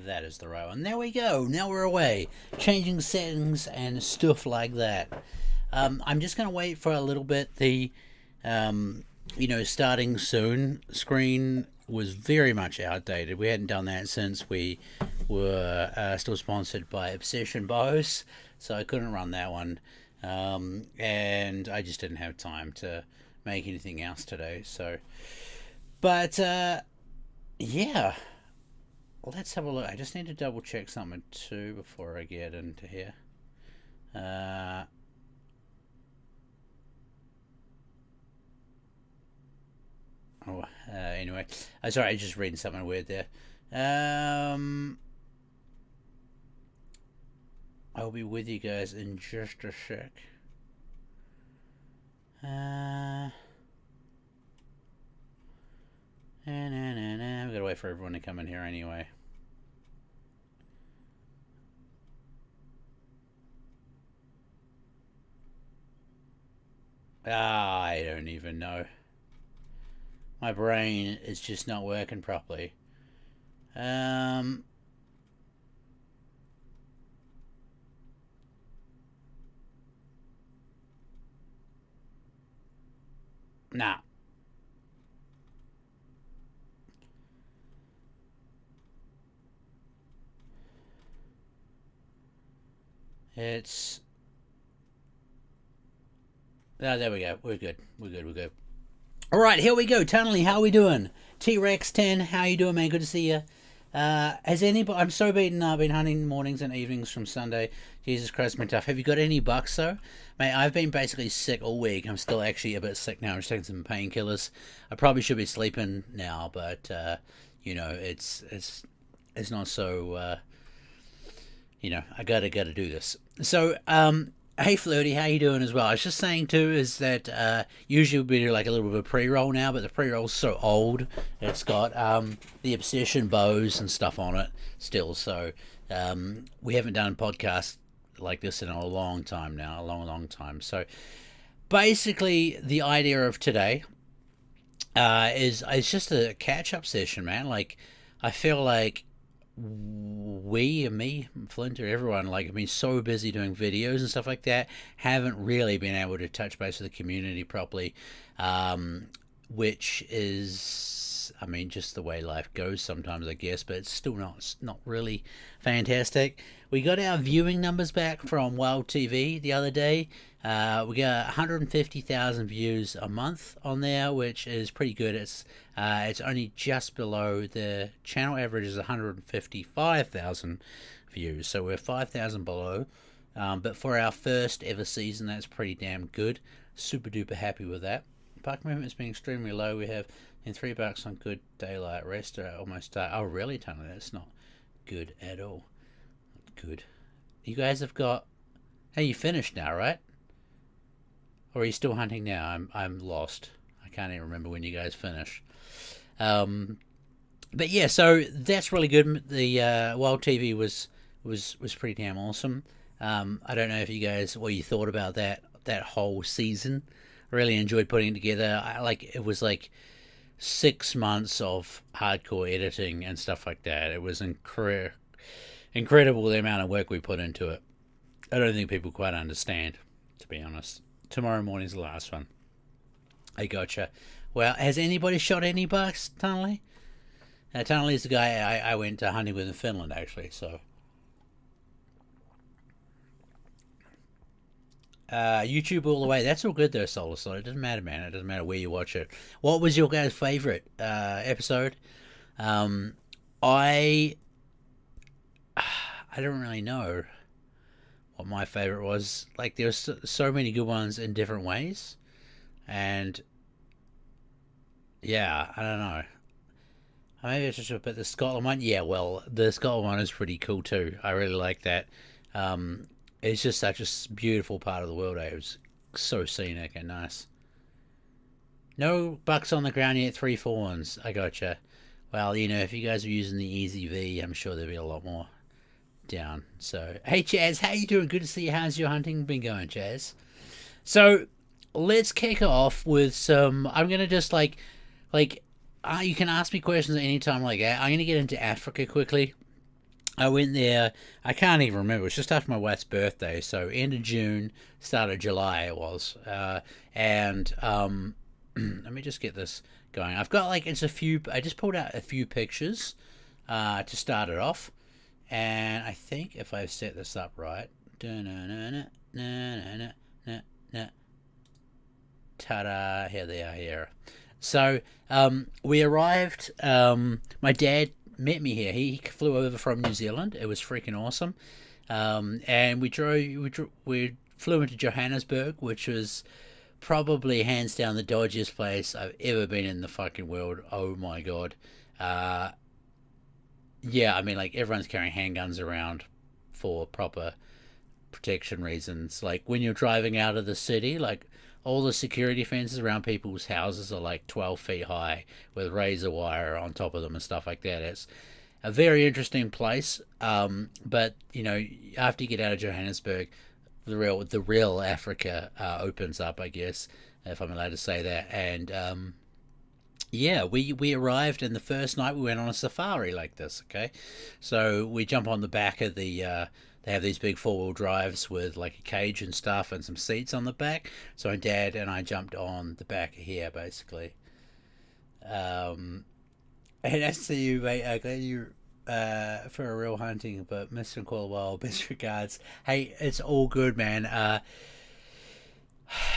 That is the right one. There we go. Now we're away. Changing settings and stuff like that. I'm just going to wait for a little bit. The, starting soon screen was very much outdated. We hadn't done that since we were still sponsored by Obsession Bows, so I couldn't run that one. And I just didn't have time to make anything else today. So, but yeah, let's have a look. I just need to double check something too before I get into here. Anyway, sorry, I was just reading something weird there. I'll be with you guys in just a sec. We've got to wait for everyone to come in here anyway. I don't even know. My brain is just not working properly. Nah. It's... Oh, there we go. We're good. We're good. All right, here we go. Tunnelly, how we doing? T-Rex 10, how you doing, man? Good to see you. Has anybody... I'm so beaten. I've been hunting mornings and evenings from Sunday. Jesus Christ, it's been tough. Have you got any bucks, though? Mate, I've been basically sick all week. I'm still actually a bit sick now. I'm just taking some painkillers. I probably should be sleeping now, but, it's not so... I gotta do this. So, hey Flirty, how you doing as well? I was just saying too is that usually we do like a little bit of a pre-roll now, but the pre-roll's so old. It's got the Obsession bows and stuff on it still, so we haven't done a podcast like this in a long time now, a long time. So basically the idea of today is it's just a catch-up session, man. Like, I feel like me, Flinter, everyone, like, I've been so busy doing videos and stuff like that, haven't really been able to touch base with the community properly, which is, I mean, just the way life goes sometimes, I guess, but it's still not really fantastic. We got our viewing numbers back from Wild TV the other day. We got 150,000 views a month on there, which is pretty good. It's only just below the channel average is 155,000 views, so we're 5,000 below. But for our first ever season, that's pretty damn good. Super duper happy with that. Park movement's been extremely low. We have in $3 on good daylight rest. Almost. Oh, really, Tony? That's not good at all. Good. You guys have got... Hey, you finished now, right? Or are you still hunting now? I'm lost. I can't even remember when you guys finish. But yeah, so that's really good. The Wild TV was pretty damn awesome. I don't know if you guys, what you thought about that whole season. I really enjoyed putting it together. It was like 6 months of hardcore editing and stuff like that. It was incredible the amount of work we put into it. I don't think people quite understand, to be honest. Tomorrow morning's the last one. I gotcha. Well, has anybody shot any bucks, Tunnelly? Tunnelly's the guy I went hunting with in Finland, actually, so... YouTube all the way. That's all good though, Solar Slot. It doesn't matter, man. It doesn't matter where you watch it. What was your guys' favorite episode? I don't really know what my favorite was. Like, there's so many good ones in different ways, and yeah, I don't know. Maybe it's just a bit the Scotland one. Yeah, well, the Scotland one is pretty cool too. I really like that. It's just such a beautiful part of the world. It was so scenic and nice. No bucks on the ground yet, 3 fawns. I gotcha. Well, if you guys were using the Easy V, I'm sure there'd be a lot more down. So, hey Chaz, how you doing? Good to see you. How's your hunting been going, Chaz? So, let's kick off with some... I'm going to just you can ask me questions at any time like that. I'm going to get into Africa quickly. I went there. I can't even remember. It was just after my wife's birthday, so end of June, start of July it was. And let me just get this going. I've got like it's a few. I just pulled out a few pictures to start it off, and I think if I've set this up right, ta-da! Here they are. Here. So we arrived. My dad met me here. He flew over from New Zealand. It was freaking awesome. And we flew into Johannesburg, which was probably hands down the dodgiest place I've ever been in the fucking world. Oh my god. Yeah, I mean, like everyone's carrying handguns around for proper protection reasons. Like when you're driving out of the city, like all the security fences around people's houses are like 12 feet high with razor wire on top of them and stuff like that. It's a very interesting place. But you know, after you get out of Johannesburg, the real Africa opens up, I guess, if I'm allowed to say that. And yeah, we arrived, and the first night we went on a safari like this. Okay, so we jump on the back of the. They have these big four-wheel drives with like a cage and stuff and some seats on the back. So my dad and I jumped on the back here, basically. And that's to you, mate. Glad you for a real hunting, but Mr. Cornwall, best regards. Hey, it's all good, man.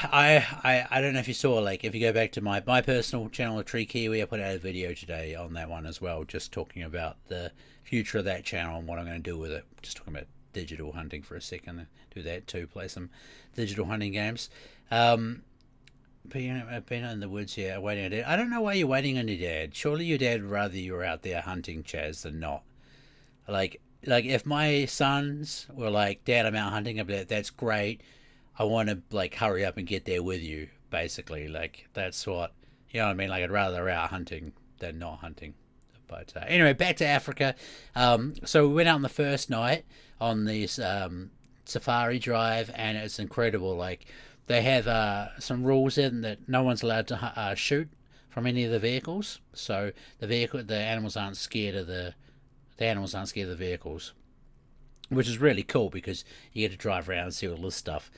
I don't know if you saw, like, if you go back to my personal channel of Tree Kiwi, I put out a video today on that one as well, just talking about the future of that channel and what I'm going to do with it. Just talking about digital hunting for a second. Do that too, play some digital hunting games. But you know, I've been in the woods here waiting on Dad. I don't know why you're waiting on your dad. Surely your dad would rather you were out there hunting, Chaz, than not. Like if my sons were like, Dad, I'm out hunting, I'd be like, that's great. I want to like hurry up and get there with you. Basically, like that's what, you know what I mean. Like I'd rather they're out hunting than not hunting. But anyway, back to Africa. So we went out on the first night on this safari drive, and it's incredible. Like they have some rules in that no one's allowed to shoot from any of the vehicles. So the animals aren't scared of the animals aren't scared of the vehicles, which is really cool because you get to drive around and see all this stuff.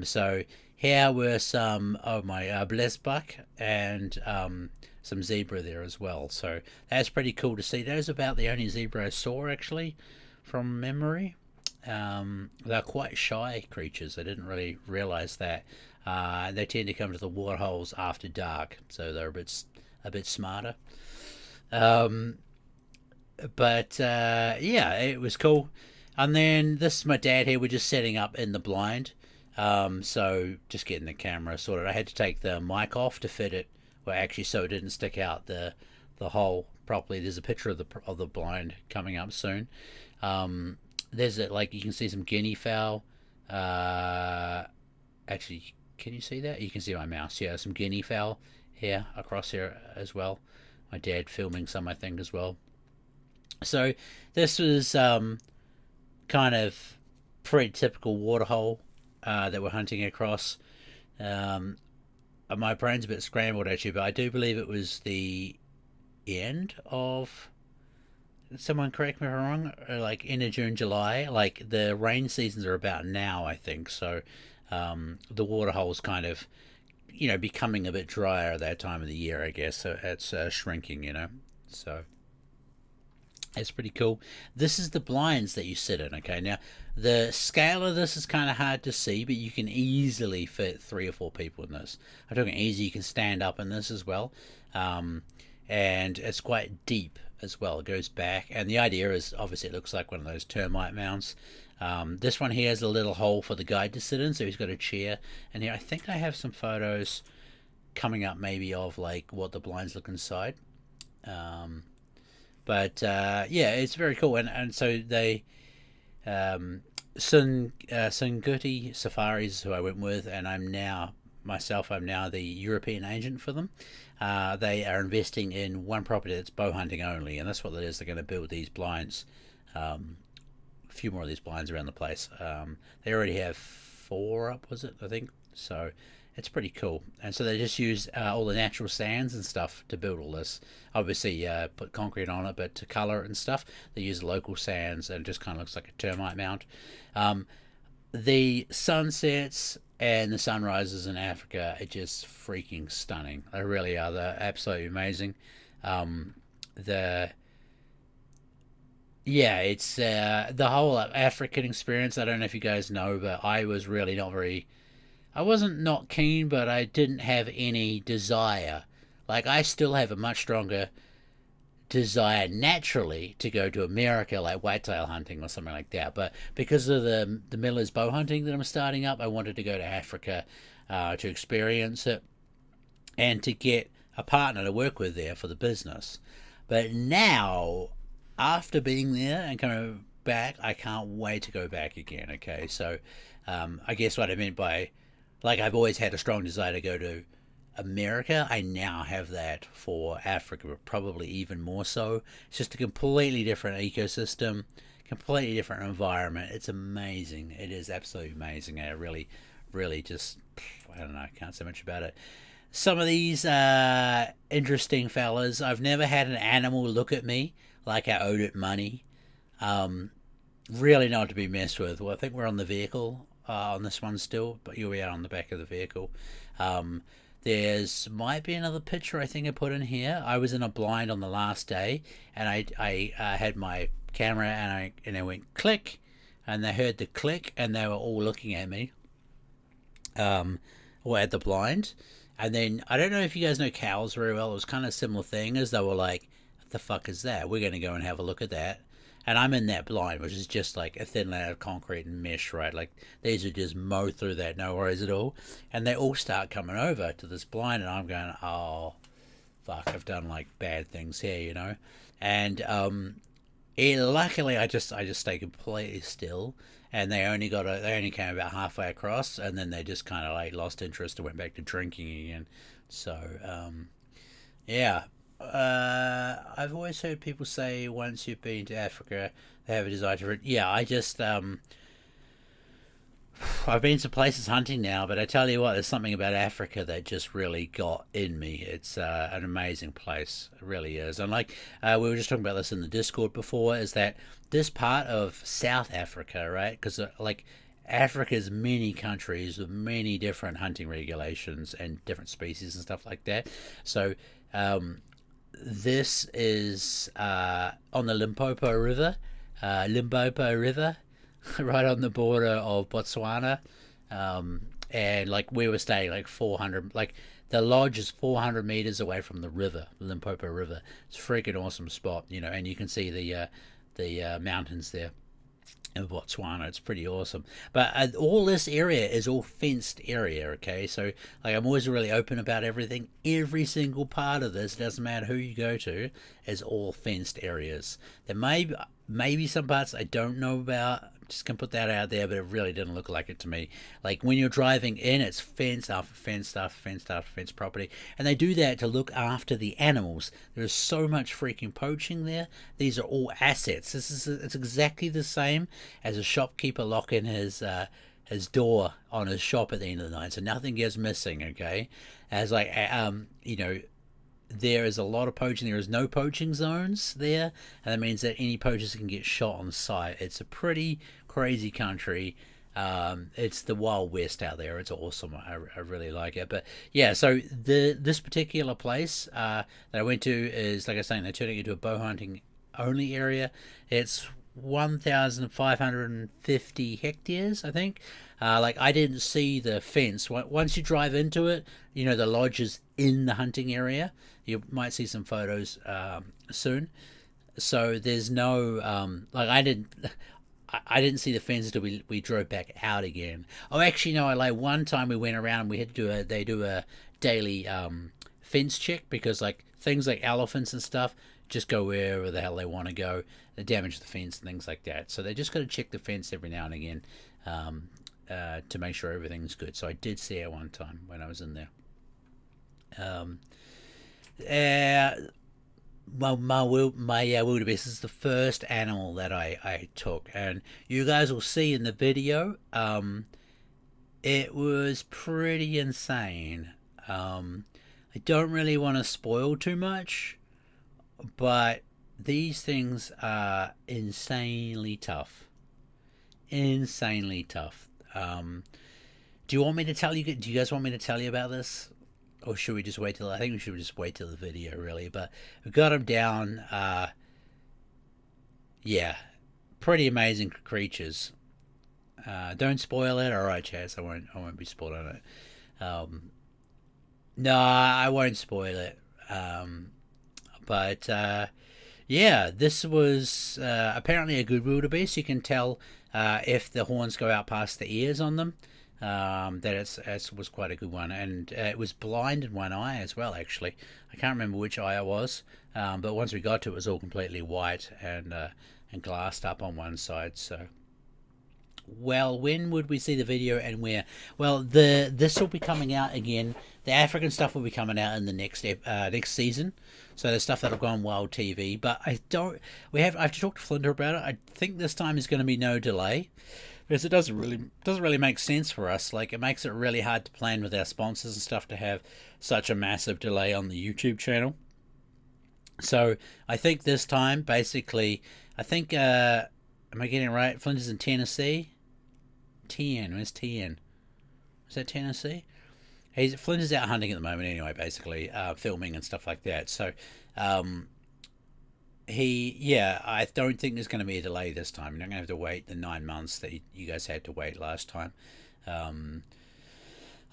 So here were some of my blessed buck and some zebra there as well. So that's pretty cool to see. Those are about the only zebra I saw, actually, from memory. They're quite shy creatures. I didn't really realize that. They tend to come to the waterholes after dark, so they're a bit smarter. But yeah, it was cool. And then this is my dad here. We're just setting up in the blind. So just getting the camera sorted. I had to take the mic off to fit it, well, actually, so it didn't stick out the hole properly. There's a picture of the blind coming up soon. There's like you can see some guinea fowl. Actually, can you see that? You can see my mouse. Yeah, some guinea fowl here across here as well. My dad filming some, I think, as well. So this was kind of pretty typical waterhole that we're hunting across. My brain's a bit scrambled actually, but I do believe it was the end of. Someone correct me if I'm wrong. Like end of June, July. Like the rain seasons are about now, I think. So the waterhole's kind of, you know, becoming a bit drier at that time of the year, I guess. So it's shrinking, you know. So it's pretty cool. This is the blinds that you sit in. Okay, now the scale of this is kind of hard to see, but you can easily fit 3 or 4 people in this. I'm talking easy. You can stand up in this as well, and it's quite deep as well. It goes back, and the idea is obviously it looks like one of those termite mounds. This one here has a little hole for the guide to sit in, so he's got a chair. And here I think I have some photos coming up, maybe of like what the blinds look inside. But yeah, it's very cool. And so they Sunguti Safaris, who I went with, and I'm now the European agent for them. They are investing in one property that's bow hunting only, and that's what it is. They're going to build these blinds, a few more of these blinds around the place. They already have 4 up, was it? I think so. It's pretty cool. And so they just use all the natural sands and stuff to build all this. Obviously, put concrete on it, but to color it and stuff, they use local sands, and it just kind of looks like a termite mound. The sunsets and the sunrises in Africa are just freaking stunning. They really are. They're absolutely amazing. The Yeah, it's the whole African experience. I don't know if you guys know, but I was really not very. I wasn't not keen, but I didn't have any desire. Like, I still have a much stronger desire naturally to go to America, like whitetail hunting or something like that. But because of the miller's bow hunting that I'm starting up, I wanted to go to Africa to experience it and to get a partner to work with there for the business. But now, after being there and coming back, I can't wait to go back again. Okay, so I guess what I meant by, like, I've always had a strong desire to go to America, I now have that for Africa, but probably even more so. It's just a completely different ecosystem, completely different environment. It's amazing. It is absolutely amazing. I really, really just, I don't know, I can't say much about it. Some of these interesting fellas, I've never had an animal look at me like I owed it money. Really not to be messed with. Well, I think we're on the vehicle on this one still, but here we are on the back of the vehicle. There's might be another picture I think I put in here. I was in a blind on the last day, and I had my camera, and I went click, and they heard the click, and they were all looking at me, or at the blind. And then I don't know if you guys know cows very well. It was kind of a similar thing, as they were like, "What the fuck is that? We're going to go and have a look at that." And I'm in that blind, which is just like a thin layer of concrete and mesh, right? Like, these would just mow through that, no worries at all. And they all start coming over to this blind, and I'm going, oh, fuck, I've done, like, bad things here, you know? And luckily, I just stayed completely still, and they only came about halfway across, and then they just kind of, like, lost interest and went back to drinking again. So, yeah. I've always heard people say once you've been to Africa, they have a desire to. Yeah, I just I've been to places hunting now, but I tell you what, there's something about Africa that just really got in me. It's an amazing place, it really is. And like we were just talking about this in the Discord before, is that this part of South Africa, right? Because like Africa's many countries with many different hunting regulations and different species and stuff like that. So. This is on the Limpopo River, right on the border of Botswana, and like we were staying like 400, like the lodge is 400 meters away from the river, the Limpopo River. It's a freaking awesome spot, you know, and you can see the mountains there in Botswana. It's pretty awesome. But all this area is all fenced area, okay? So like I'm always really open about everything. Every single part of this, doesn't matter who you go to, is all fenced areas. There may be some parts I don't know about. Just gonna put that out there, but it really didn't look like it to me. Like when you're driving in, it's fence after fence after fence after fence property, and they do that to look after the animals. There's so much freaking poaching there. These are all assets. It's exactly the same as a shopkeeper locking his door on his shop at the end of the night, so nothing gets missing. Okay, as like you know. There is a lot of poaching. There is no poaching zones there, and that means that any poachers can get shot on sight. It's a pretty crazy country. It's the Wild West out there. It's awesome. I really like it. But yeah, so this particular place that I went to is, like I was saying, they're turning it into a bow hunting only area. It's 1,550 hectares, I think. Like I didn't see the fence. Once you drive into it, you know the lodge is in the hunting area. You might see some photos soon. So there's no like I didn't see the fence until we drove back out again. Oh, actually no. Like one time we went around, we had to do a daily fence check, because like things like elephants and stuff just go wherever the hell they want to go. They damage the fence and things like that. So they just got to check the fence every now and again to make sure everything's good. So I did see it one time when I was in there. My wildebeest is the first animal that I took, and you guys will see in the video. It was pretty insane. I don't really want to spoil too much, but these things are insanely tough. Insanely tough. Do you want me to tell you? Do you guys want me to tell you about this, or should we just wait till? I think we should just wait till the video, really. But we got them down. Yeah, pretty amazing creatures. Don't spoil it. All right, Chaz. I won't. I won't be spoiling it. No, I won't spoil it. But yeah, this was apparently a good wildebeest. You can tell if the horns go out past the ears on them. That it was quite a good one, and it was blind in one eye as well. Actually, I can't remember which eye it was, but once we got to it, it was all completely white and glassed up on one side. So, well, when would we see the video and where? Well, this will be coming out again. The African stuff will be coming out in the next season. So there's stuff that'll go on Wild TV. But I don't. I have to talk to Flinter about it. I think this time is going to be no delay, because it doesn't really make sense for us. Like, it makes it really hard to plan with our sponsors and stuff to have such a massive delay on the YouTube channel. So I think this time, basically, I think am I getting it right? Flinter's in Tennessee. Where's TN? Is that Tennessee? Flinter's out hunting at the moment anyway, basically, filming and stuff like that. So, I don't think there's going to be a delay this time. You're not going to have to wait the 9 months that you guys had to wait last time.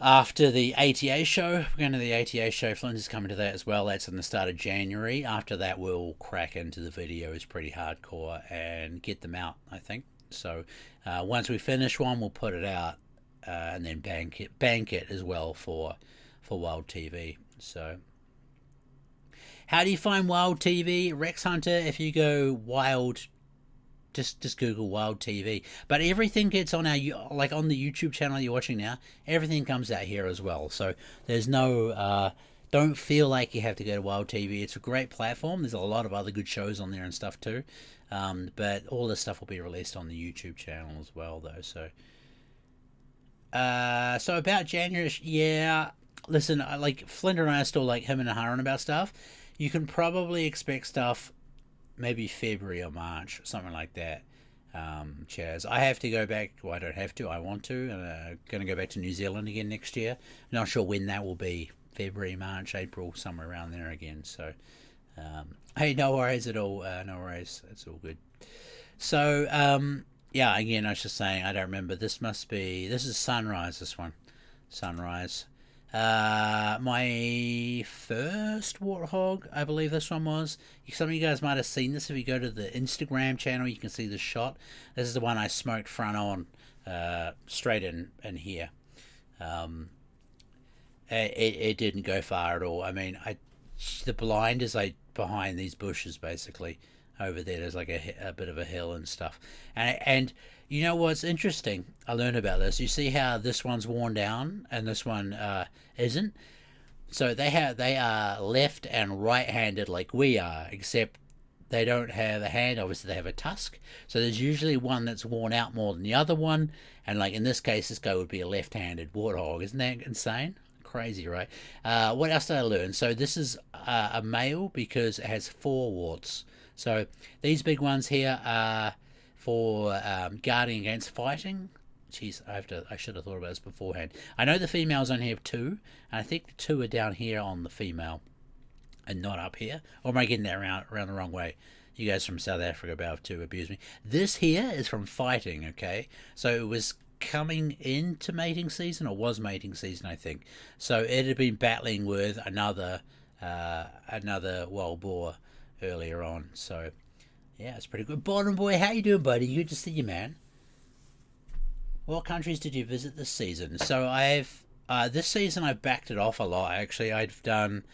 After the ATA show, we're going to the ATA show. Flinter's coming to that as well. That's in the start of January. After that, we'll crack into the videos pretty hardcore and get them out, I think. So, once we finish one, we'll put it out. And then bank it as well for Wild TV. So, how do you find Wild TV? Rex Hunter, if you go Wild, just Google Wild TV. But everything gets on on the YouTube channel you're watching now. Everything comes out here as well. So there's no don't feel like you have to go to Wild TV. It's a great platform. There's a lot of other good shows on there and stuff too. But all this stuff will be released on the YouTube channel as well, though. So. So about January, yeah. Listen, like Flinter and I are still like him and Haran about stuff. You can probably expect stuff maybe February or March, something like that. Chaz, I have to go back. Well, I don't have to. I want to. Going to go back to New Zealand again next year. Not sure when that will be. February, March, April, somewhere around there again. So, hey, no worries at all. No worries. It's all good. So, yeah, again, I was just saying, I don't remember. This is Sunrise, this one. Sunrise. My first Warthog, I believe this one was. Some of you guys might have seen this. If you go to the Instagram channel, you can see the shot. This is the one I smoked front on, straight in here. It didn't go far at all. I mean, the blind is like behind these bushes, basically. Over there, there's like a bit of a hill and stuff. And you know what's interesting? I learned about this. You see how this one's worn down and this one isn't? So they are left and right-handed like we are, except they don't have a hand. Obviously, they have a tusk. So there's usually one that's worn out more than the other one. And like in this case, this guy would be a left-handed warthog. Isn't that insane? Crazy, right? What else did I learn? So this is a male because it has 4 warts. So these big ones here are for guarding against fighting. Jeez, I should have thought about this beforehand. I know the females only have 2, and I think the 2 are down here on the female, and not up here. Or am I getting that around the wrong way? You guys from South Africa about to abuse me. This here is from fighting. Okay, so it was coming into mating season, or was mating season, I think. So it had been battling with another wild boar earlier on. So yeah, it's pretty good. Bottom boy, how you doing, buddy? Good to see you, man. What countries did you visit this season? So I've this season I've backed it off a lot. Actually, I've done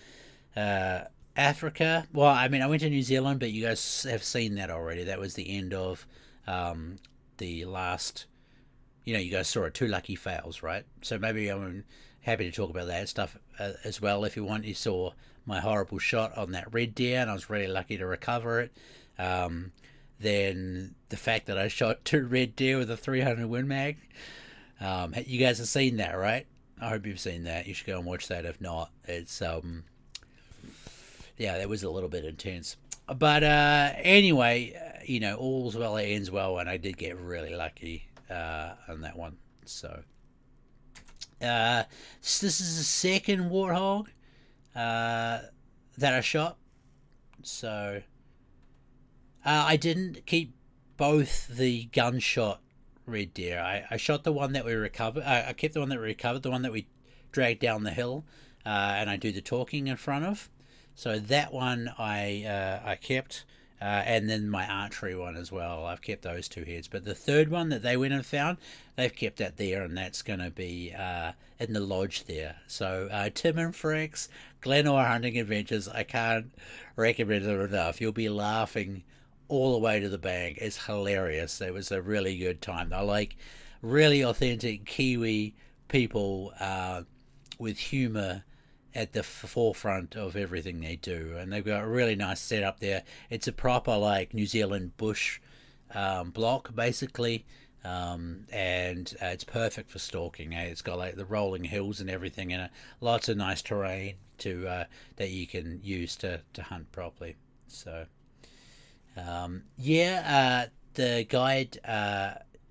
Africa. Well, I mean, I went to New Zealand, but you guys have seen that already. That was the end of the last. You guys saw it. 2 lucky fails, right? So maybe I'm happy to talk about that stuff as well if you want. You saw my horrible shot on that red deer, and I was really lucky to recover it. Then the fact that I shot 2 red deer with a 300 Win Mag. You guys have seen that, right? I hope you've seen that. You should go and watch that. If not, it's yeah, that was a little bit intense. But anyway, all's well that ends well, and I did get really lucky on that one. So this is the second Warthog that I shot. So I didn't keep both the gunshot red deer. I shot the one that we recovered. I kept the one that we recovered, the one that we dragged down the hill, and I do the talking in front of. So that one I kept, and then my archery one as well. I've kept those two heads. But the third one that they went and found, they've kept that there, and that's going to be in the lodge there. So Tim and Frex, Glenore Hunting Adventures, I can't recommend it enough. You'll be laughing all the way to the bank. It's hilarious. It was a really good time. I like really authentic Kiwi people with humour at the forefront of everything they do, and they've got a really nice setup there. It's a proper like New Zealand bush block basically, and it's perfect for stalking. It's got like the rolling hills and everything in it, lots of nice terrain to that you can use to hunt properly. So the guide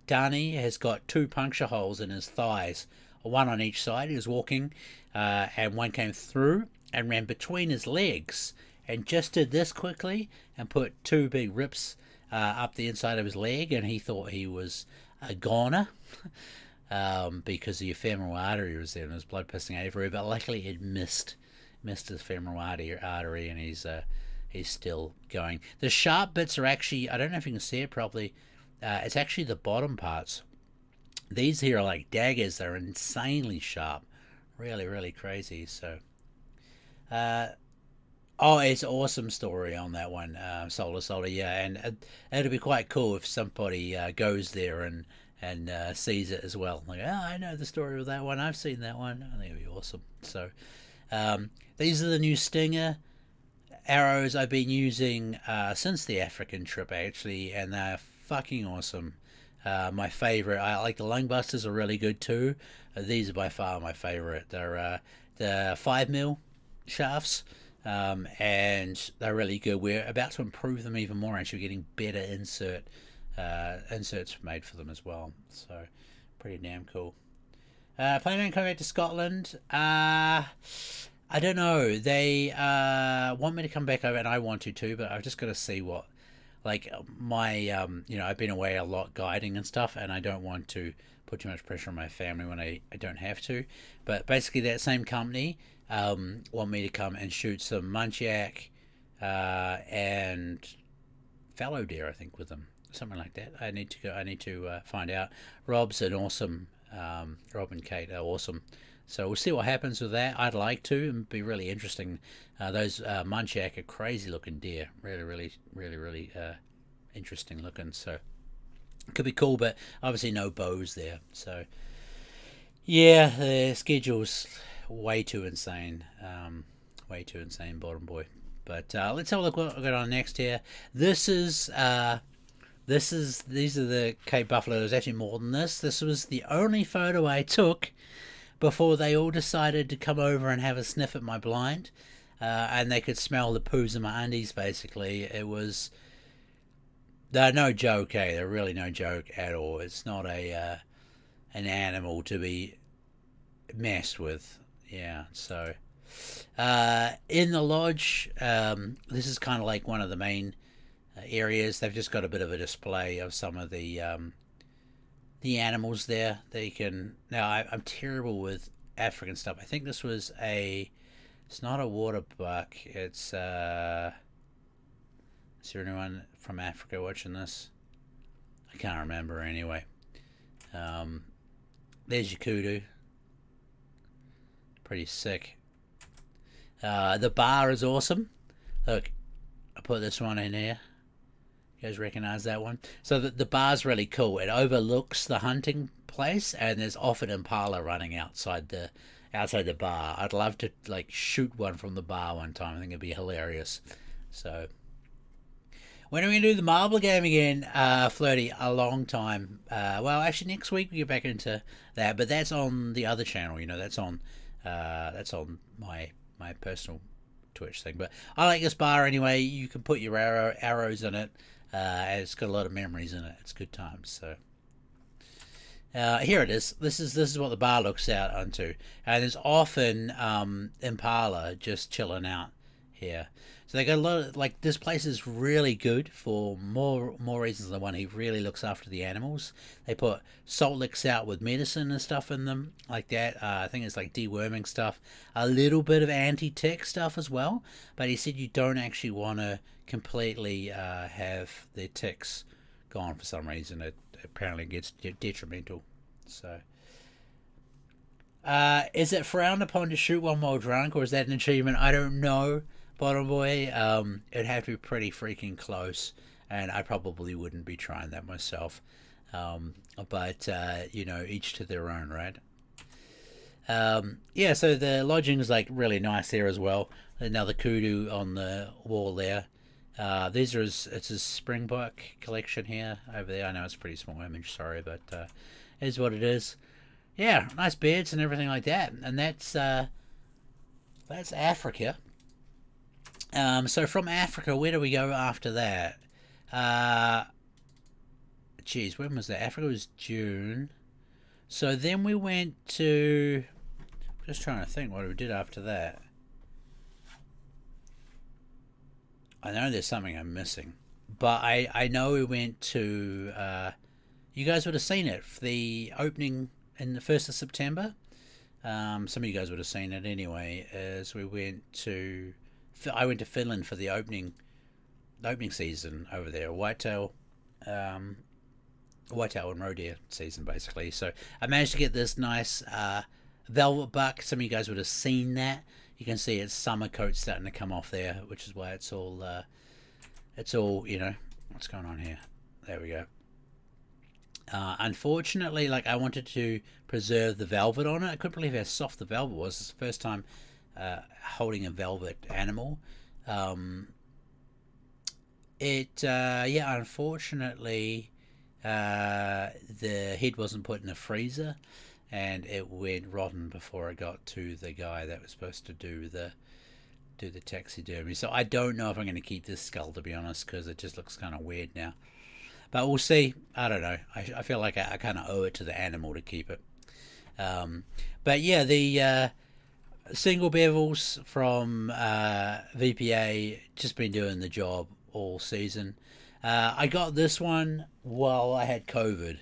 Dani has got 2 puncture holes in his thighs, one on each side. He was walking, and one came through and ran between his legs, and just did this quickly and put 2 big rips up the inside of his leg, and he thought he was a goner because the femoral artery was there and his blood pissing everywhere. But luckily, it missed his femoral artery, and he's still going. The sharp bits are actually, I don't know if you can see it properly, it's actually the bottom parts. These here are like daggers. They're insanely sharp. Really, really crazy. So, it's an awesome story on that one, Solar, yeah. And it'll be quite cool if somebody goes there and sees it as well. Like, I know the story of that one. I've seen that one. I think it'll be awesome. So, these are the new Stinger arrows I've been using since the African trip, actually, and they're fucking awesome. My favorite, I like the Lungbusters, are really good too. These are by far my favorite. They're the 5mm shafts, and they're really good. We're about to improve them even more, actually. We're getting better inserts made for them as well. So pretty damn cool. Planning on coming back to Scotland. I don't know. They want me to come back over, and I want to too, but I've just got to see what. Like my, I've been away a lot guiding and stuff, and I don't want to put too much pressure on my family when I don't have to. But basically, that same company want me to come and shoot some muntjac and fallow deer, I think, with them, something like that. I need to go. I need to find out. Rob's an awesome. Rob and Kate are awesome. So we'll see what happens with that. I'd like to. It'd be really interesting. Those muntjac are crazy looking deer. Really interesting looking. So it could be cool, but obviously no bows there. So yeah, the schedule's way too insane. Bottom boy. But let's have a look what we've got on next here. These are the Cape Buffalo. There's actually more than this. This was the only photo I took before they all decided to come over and have a sniff at my blind, and they could smell the poos in my undies, basically. It was... They're no joke, eh? They're really no joke at all. It's not an animal to be messed with. Yeah, so... in the lodge, this is kind of like one of the main areas. They've just got a bit of a display of some of the animals there. They can... Now, I'm terrible with African stuff. I think this was it's not a water buck. It's... Is there anyone from Africa watching this? I can't remember anyway. There's your kudu. Pretty sick. The bar is awesome. Look, I put this one in here. You guys recognize that one? So the bar's really cool. It overlooks the hunting place, and there's often impala running outside the bar. I'd love to like shoot one from the bar one time. I think it'd be hilarious. So When are we going to do the marble game again, Flirty? A long time. Well, actually, next week we get back into that, but that's on the other channel. You know, that's on my personal Twitch thing. But I like this bar anyway. You can put your arrows in it. It's got a lot of memories in it. It's good times. So here it is. This is what the bar looks out onto, and there's often impala just chilling out here. So they got a lot of, like, this place is really good for more reasons than one. He really looks after the animals. They put salt licks out with medicine and stuff in them like that. I think it's like deworming stuff, a little bit of anti-tick stuff as well. But he said you don't actually want to completely have their ticks gone for some reason. It apparently gets detrimental. So is it frowned upon to shoot one while drunk, or is that an achievement? I don't know, Bottom Boy. It'd have to be pretty freaking close, and I probably wouldn't be trying that myself. But you know, each to their own, right? Yeah, so the lodging is like really nice there as well. Another kudu on the wall there. These are it's a Springbok collection here over there. I know it's a pretty small image, sorry, but it is what it is. Yeah, nice beds and everything like that. And that's Africa. So from Africa, where do we go after that? Geez, when was that? Africa was June. So then we went to... Just trying to think what we did after that. I know there's something I'm missing. But I know we went to... you guys would have seen it. For the opening in the 1st of September. Some of you guys would have seen it anyway. As we went to... I went to Finland for the opening season over there. Whitetail and roe deer season, basically. So I managed to get this nice velvet buck. Some of you guys would have seen that. You can see its summer coat starting to come off there, which is why it's all you know. What's going on here? There we go. Unfortunately, like, I wanted to preserve the velvet on it. I couldn't believe how soft the velvet was. It's the first time holding a velvet animal. Unfortunately, the head wasn't put in the freezer, and it went rotten before it got to the guy that was supposed to do the taxidermy. So I don't know if I'm going to keep this skull, to be honest, because it just looks kind of weird now. But we'll see. I don't know. I feel like I kind of owe it to the animal to keep it. But yeah, the single bevels from VPA just been doing the job all season. I got this one while I had COVID.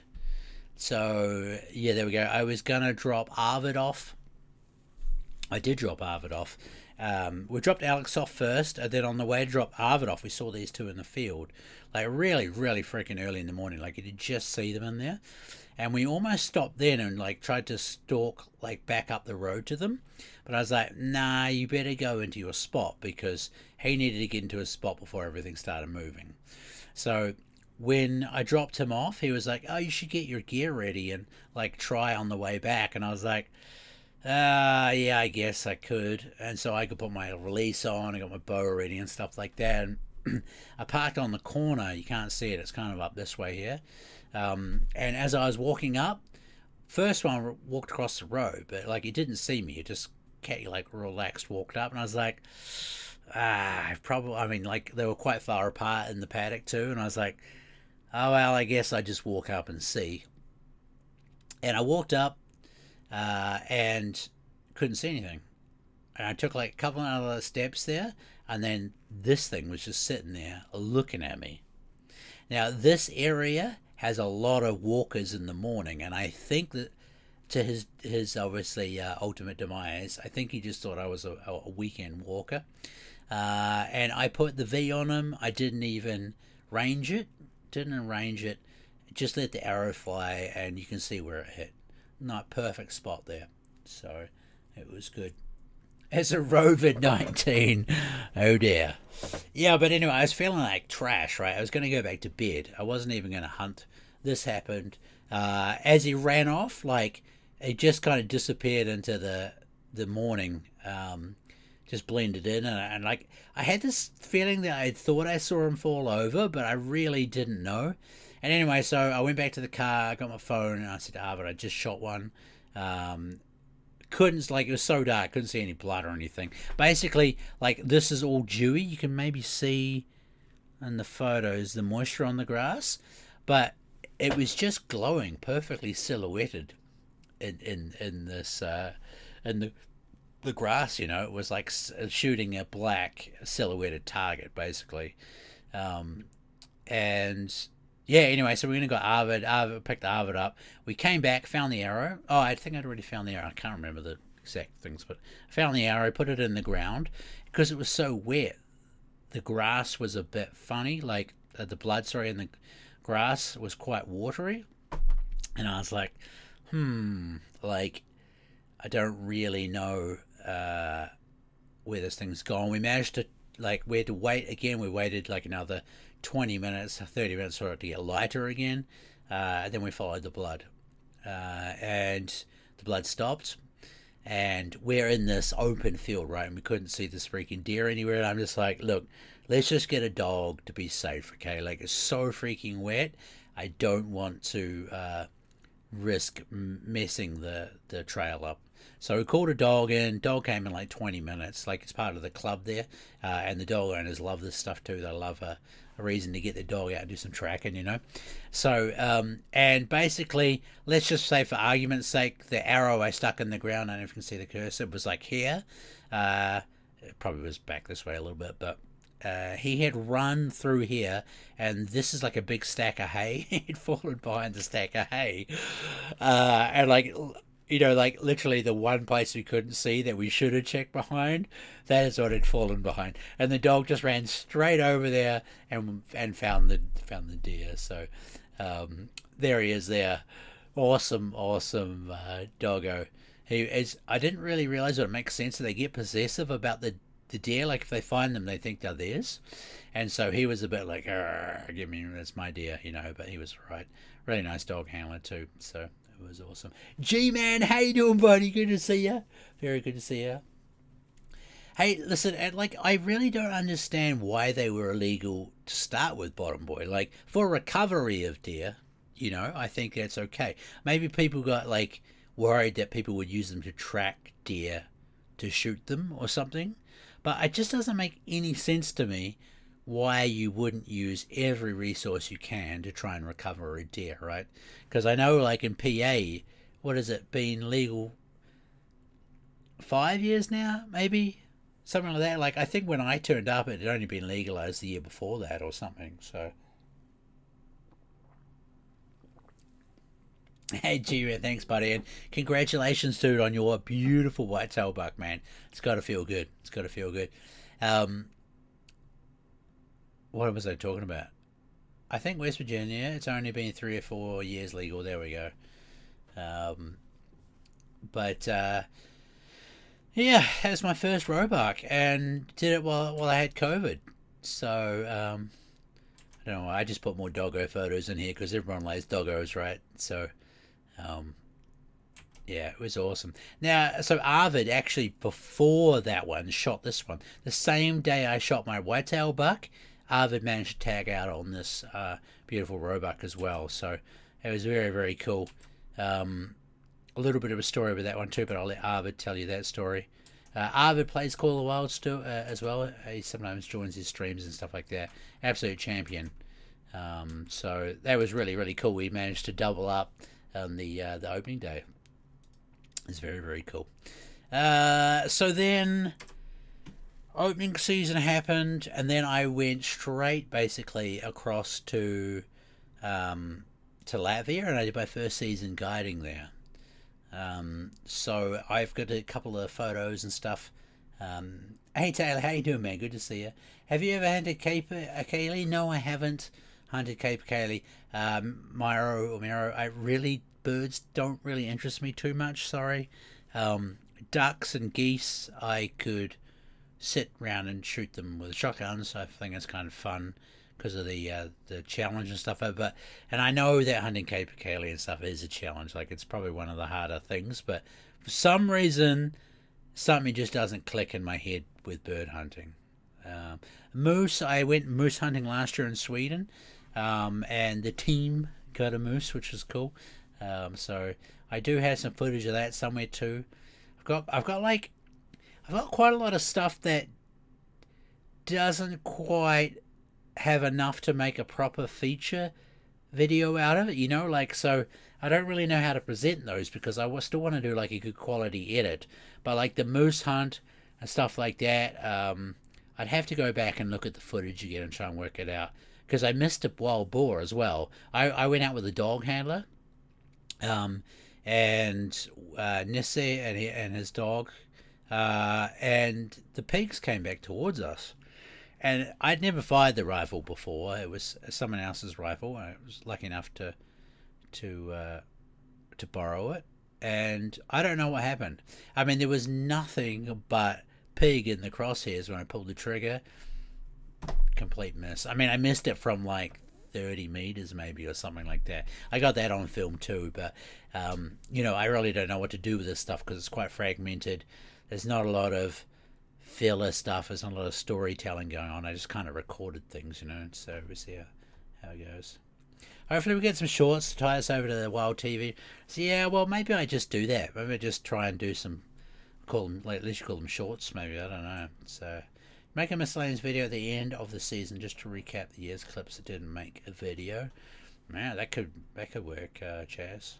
So yeah, there we go. I was gonna drop Arvid off. I did drop Arvid off. We dropped Alex off first, and then on the way to drop Arvid off, we saw these two in the field, like really, really freaking early in the morning. Like, you could just see them in there, and we almost stopped then and like tried to stalk like back up the road to them, but I was like, nah, you better go into your spot, because he needed to get into his spot before everything started moving. So when I dropped him off, he was like, oh, you should get your gear ready and like try on the way back, and I was like, yeah, I guess I could. And so I could put my release on, I got my bow ready and stuff like that. And I parked on the corner. You can't see it, it's kind of up this way here. And as I was walking up, first one walked across the road, but like, he didn't see me. He just like relaxed, walked up, and I was like, I mean, like, they were quite far apart in the paddock too, and I was like, oh well, I guess I just walk up and see. And I walked up, and couldn't see anything. And I took like a couple of other steps there, and then this thing was just sitting there looking at me. Now, this area has a lot of walkers in the morning, and I think that to his obviously ultimate demise, I think he just thought I was a weekend walker. And I put the V on him. I didn't even range it. Just let the arrow fly, and you can see where it hit. Not perfect spot there. So it was good. As a Rovid-19. Oh dear. Yeah, but anyway, I was feeling like trash, right? I was going to go back to bed. I wasn't even going to hunt. This happened. As he ran off, like, it just kind of disappeared into the morning. just blended in, and like I had this feeling that I thought I saw him fall over, but I really didn't know. And anyway, so I went back to the car, I got my phone, and I said to Arvid, I just shot one. Couldn't, like, it was so dark, couldn't see any blood or anything. Basically, like, this is all dewy. You can maybe see in the photos the moisture on the grass, but it was just glowing, perfectly silhouetted in this in the grass. You know, it was like shooting a black silhouetted target, basically. And yeah, anyway, so we're gonna go Arvid. Arvid picked Arvid up. We came back, found the arrow. Oh, I think I'd already found the arrow. I can't remember the exact things, but I found the arrow, put it in the ground because it was so wet. The grass was a bit funny, like the blood, sorry, in the grass was quite watery, and I was like, like I don't really know where this thing's gone. We managed to, like, we had to wait again. We waited like another 20 minutes, 30 minutes for it to get lighter again. Then we followed the blood, and the blood stopped. And we're in this open field, right? And we couldn't see this freaking deer anywhere. And I'm just like, look, let's just get a dog to be safe, okay? Like, it's so freaking wet. I don't want to risk messing the trail up. So we called a dog in. Dog came in like 20 minutes. Like, it's part of the club there. And the dog owners love this stuff too. They love a reason to get their dog out and do some tracking, you know. So and basically, let's just say for argument's sake, the arrow I stuck in the ground, I don't know if you can see the cursor, was like here. It probably was back this way a little bit, but he had run through here, and this is like a big stack of hay. He'd fallen behind the stack of hay, and like, you know, like literally the one place we couldn't see that we should have checked behind, that is what had fallen behind. And the dog just ran straight over there and found the deer. So there he is there. Awesome doggo. He is. I didn't really realize what it makes sense that they get possessive about the deer. Like, if they find them, they think they're theirs. And so he was a bit like, give me, that's my deer, you know, but he was right. Really nice dog handler too. So it was awesome. G-Man, how you doing, buddy? Good to see you. Very good to see you. Hey, listen, and like, I really don't understand why they were illegal to start with, Bottom Boy. Like, for recovery of deer, you know, I think that's okay. Maybe people got, like, worried that people would use them to track deer to shoot them or something. But it just doesn't make any sense to me why you wouldn't use every resource you can to try and recover a deer, right? Because I know, like, in PA, what has it been legal 5 years now, maybe? Something like that. Like, I think when I turned up, it had only been legalized the year before that or something, so. Hey, G, thanks, buddy, and congratulations, dude, on your beautiful whitetail buck, man. It's got to feel good. It's got to feel good. What was I talking about? I think West Virginia, it's only been 3 or 4 years legal. There we go. Yeah, that was my first roebuck, and did it while I had COVID. So, I don't know, I just put more doggo photos in here because everyone likes doggos, right? So, yeah, it was awesome. Now, so Arvid actually, before that one, shot this one. The same day I shot my whitetail buck, Arvid managed to tag out on this beautiful roebuck as well. So it was very, very cool. A little bit of a story with that one too, but I'll let Arvid tell you that story. Arvid plays Call of the Wild still as well. He sometimes joins his streams and stuff like that. Absolute champion. So that was really, really cool. We managed to double up on the opening day. It's very, very cool. So then opening season happened, and then I went straight basically across to Latvia, and I did my first season guiding there. So I've got a couple of photos and stuff. Hey Taylor, how you doing, man? Good to see you. Have you ever hunted Cape Acaly? No, I haven't hunted Cape Acaly. Miro, birds don't really interest me too much, sorry. Ducks and geese, I could sit around and shoot them with shotguns. I think it's kind of fun because of the challenge and stuff. And I know that hunting Cape Acaly and stuff is a challenge. Like, it's probably one of the harder things, but for some reason something just doesn't click in my head with bird hunting. Moose, I went moose hunting last year in Sweden, and the team got a moose, which was cool. So I do have some footage of that somewhere too. I've got quite a lot of stuff that doesn't quite have enough to make a proper feature video out of it, like, so I don't really know how to present those because I still want to do like a good quality edit. But like the moose hunt and stuff like that, I'd have to go back and look at the footage again and try and work it out, because I missed a wild boar as well. I went out with a dog handler, and Nisse and his dog, and the pigs came back towards us. And I'd never fired the rifle before. It was someone else's rifle. I was lucky enough to borrow it, and I don't know what happened. I mean, there was nothing but pig in the crosshairs when I pulled the trigger. Complete miss. I mean, I missed it from like 30 meters maybe or something like that. I got that on film too, but I really don't know what to do with this stuff because it's quite fragmented. There's not a lot of filler stuff. There's not a lot of storytelling going on. I just kind of recorded things, so we'll see how it goes. Hopefully we get some shorts to tie us over to the Wild TV. So yeah, well, maybe I just do that. Maybe I just try and do some, at least you call them shorts, maybe, I don't know. So make a miscellaneous video at the end of the season just to recap the year's clips that didn't make a video. Man, that could work, Chaz.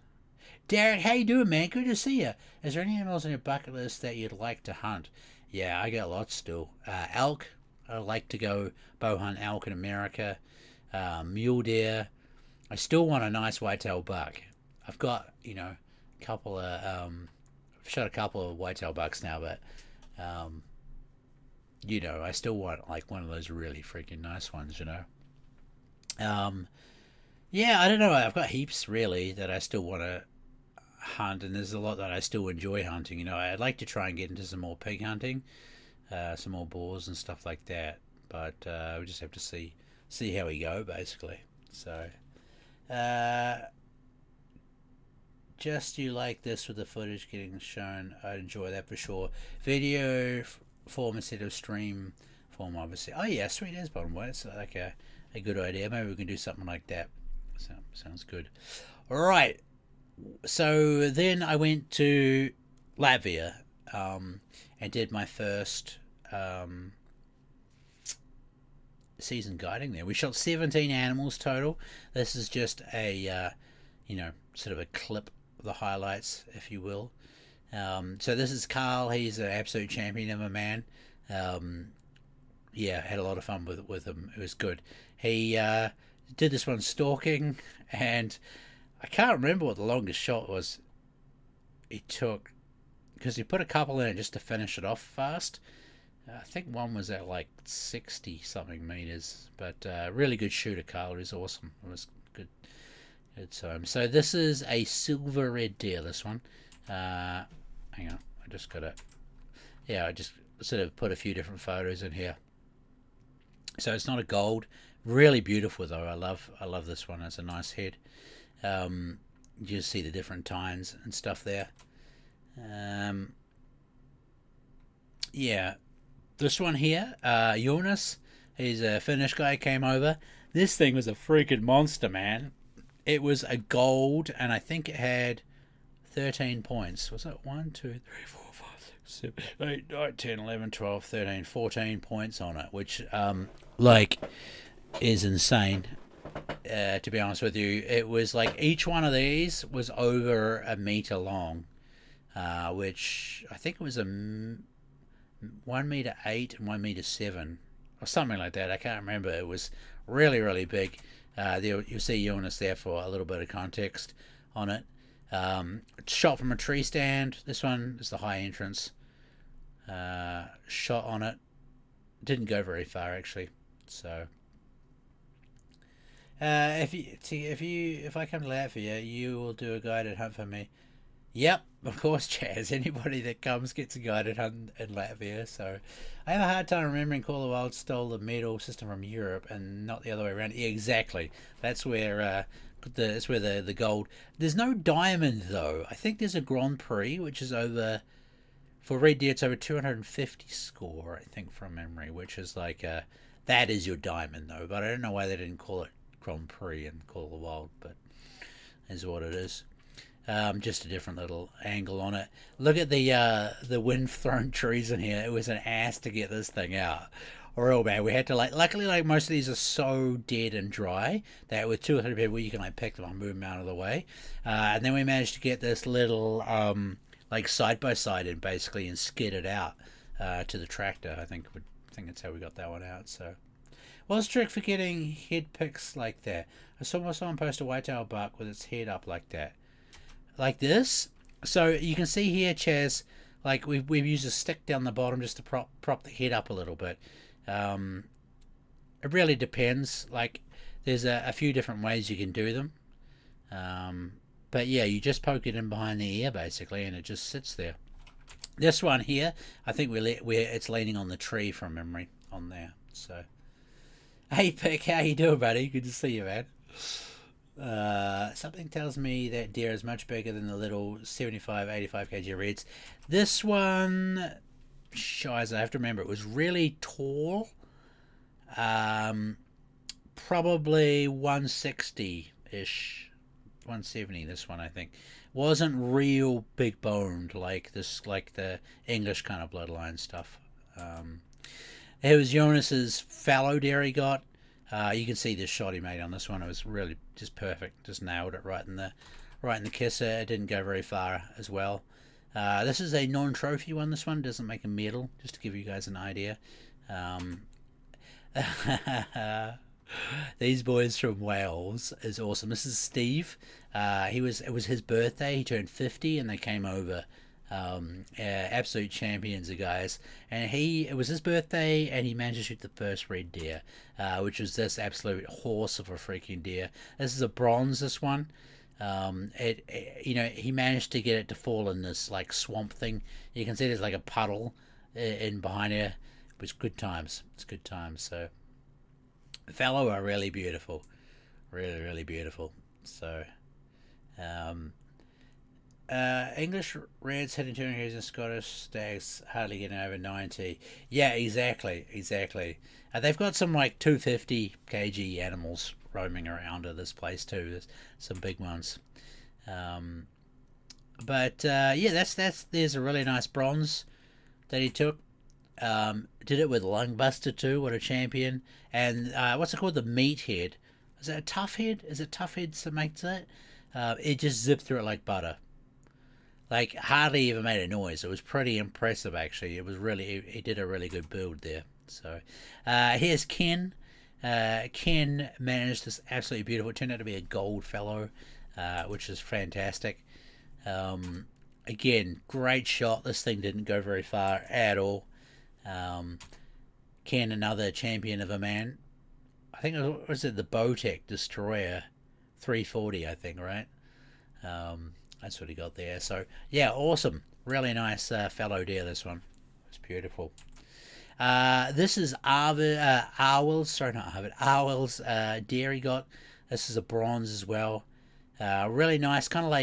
Derek, how you doing, man? Good to see you. Is there any animals on your bucket list that you'd like to hunt? Yeah, I got lots still. Elk. I like to go bow hunt elk in America. Mule deer. I still want a nice whitetail buck. I've got, a couple of, I've shot a couple of whitetail bucks now, but, I still want like one of those really freaking nice ones, Yeah, I don't know. I've got heaps really that I still want to hunt, and there's a lot that I still enjoy hunting. I'd like to try and get into some more pig hunting, some more boars and stuff like that, but we just have to see how we go basically. So just you like this with the footage getting shown, I'd enjoy that for sure. Video form instead of stream form, obviously. Oh yeah, sweet as bottom way. It's like a good idea. Maybe we can do something like that. Sounds good. All right. So then I went to Latvia and did my first season guiding there. We shot 17 animals total. This is just a sort of a clip of the highlights, if you will. So this is Carl. He's an absolute champion of a man. Yeah, had a lot of fun with him. It was good. He did this one stalking, and I can't remember what the longest shot was he took, because he put a couple in it just to finish it off fast. I think one was at like 60 something meters, but really good shooter. Carl is awesome. It was good time. So this is a silver red deer, this one. Hang on, I just sort of put a few different photos in here. So it's not a gold. Really beautiful though. I love this one. It's a nice head. You just see the different tines and stuff there. Yeah, this one here, Jonas, he's a Finnish guy, came over. This thing was a freaking monster, man. It was a gold, and I think it had 13 points. Was it 1, 2, 3, 4, 5, 6, 7, 8, 9, 10, 11, 12, 13, 14 points on it, which is insane. To be honest with you, it was like each one of these was over a meter long, which I think it was 1 meter 8 and 1 meter 7 or something like that. I can't remember. It was really, really big. You'll see Jonas there for a little bit of context on it. Shot from a tree stand. This one is the high entrance. Shot on it. Didn't go very far actually. So if I come to Latvia, you will do a guided hunt for me. Yep, of course, Chaz. Anybody that comes gets a guided hunt in Latvia. So I have a hard time remembering Call of the Wild stole the medal system from Europe and not the other way around. Yeah, exactly. That's where the gold. There's no diamond though. I think there's a Grand Prix which is over For red deer, it's over 250 score, I think, from memory, which is like that is your diamond though. But I don't know why they didn't call it Grand Prix and call it wild, but is what it is. Just a different little angle on it. Look at the wind-thrown trees in here. It was an ass to get this thing out. Real bad. We had to luckily most of these are so dead and dry that with 2 or 3 people you can pick them and move them out of the way. And then we managed to get this little side by side in basically and skid it out to the tractor. I think that's how we got that one out. So, what's the trick for getting head picks like that? I saw someone post a whitetail buck with its head up like that. Like this. So you can see here, Chaz, we've used a stick down the bottom just to prop the head up a little bit. It really depends. There's a few different ways you can do them. But yeah, you just poke it in behind the ear basically, and it just sits there. This one here, I think it's leaning on the tree from memory on there. So, hey Pick, how you doing, buddy? Good to see you, man. Something tells me that deer is much bigger than the little 75, 85 kg reds. This one, shiz, I have to remember, it was really tall. Probably 160-ish, 170. This one, I think, wasn't real big boned like the English kind of bloodline stuff. It was Jonas's fallow deer he got. You can see this shot he made on this one. It was really just perfect. Just nailed it right in the kisser. It didn't go very far as well. This is a non-trophy one. This one doesn't make a medal, just to give you guys an idea. These boys from Wales is awesome. This is Steve. It was his birthday. He turned 50, and they came over. Absolute champions, the guys, and it was his birthday, and he managed to shoot the first red deer, which was this absolute horse of a freaking deer. This is a bronze. This one, he managed to get it to fall in this swamp thing. You can see there's a puddle in behind here. It was good times. It's good times. So, the fallow are really beautiful, really, really beautiful. So, English reds hitting 200 kgs and Scottish stags hardly getting over 90. Yeah, exactly. They've got some 250 kg animals roaming around at this place too. There's some big ones. There's a really nice bronze that he took. Did it with Lungbuster too. What a champion! And what's it called? The meathead. Is it a tough head? Is it tough heads that makes it? It just zipped through it like butter. Hardly even made a noise. It was pretty impressive, actually. It was really, he did a really good build there. So, here's Ken. Ken managed this absolutely beautiful. It turned out to be a gold fellow, which is fantastic. Again, great shot. This thing didn't go very far at all. Ken, another champion of a man. I think it was the Bowtech Destroyer 340, I think, right? That's what he got there. So, yeah, awesome. Really nice fallow deer, this one. It's beautiful. This is Arwell's deer he got. This is a bronze as well. Really nice. Kind of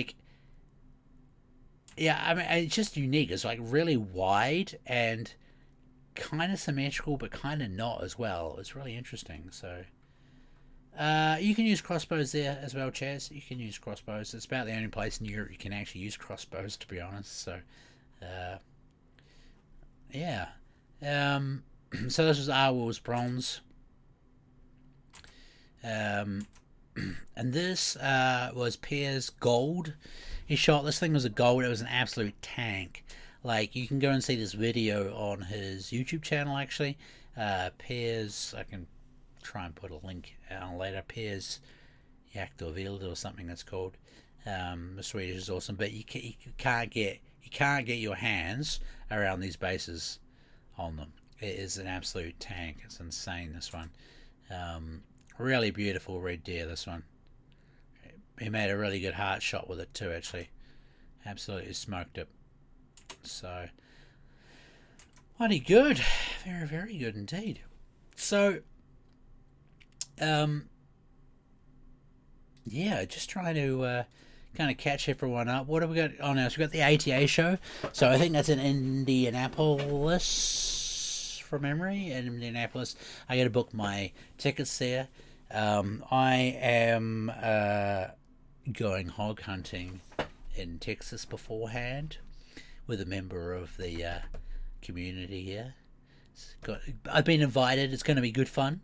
it's just unique. It's really wide and kind of symmetrical, but kind of not as well. It's really interesting. So, you can use crossbows there as well, Chaz. You can use crossbows. It's about the only place in Europe you can actually use crossbows, to be honest. So, yeah. So this was Arwell's bronze. And this was Pierre's gold. He shot, this thing was a gold. It was an absolute tank. You can go and see this video on his YouTube channel, actually. Pierre's, I can try and put a link on later. Pierre's Jakt or Wild or something that's called. The Swedish is awesome, but you can't get your hands around these bases on them. It is an absolute tank. It's insane, this one. Really beautiful red deer, this one. He made a really good heart shot with it too, actually. Absolutely smoked it. So, mighty good. Very, very good indeed. So, yeah, just trying to kind of catch everyone up. What have we got on now? So we've got the ATA show. So I think that's in Indianapolis, from memory. In Indianapolis, I got to book my tickets there. I am going hog hunting in Texas beforehand with a member of the community here. I've been invited. It's going to be good fun.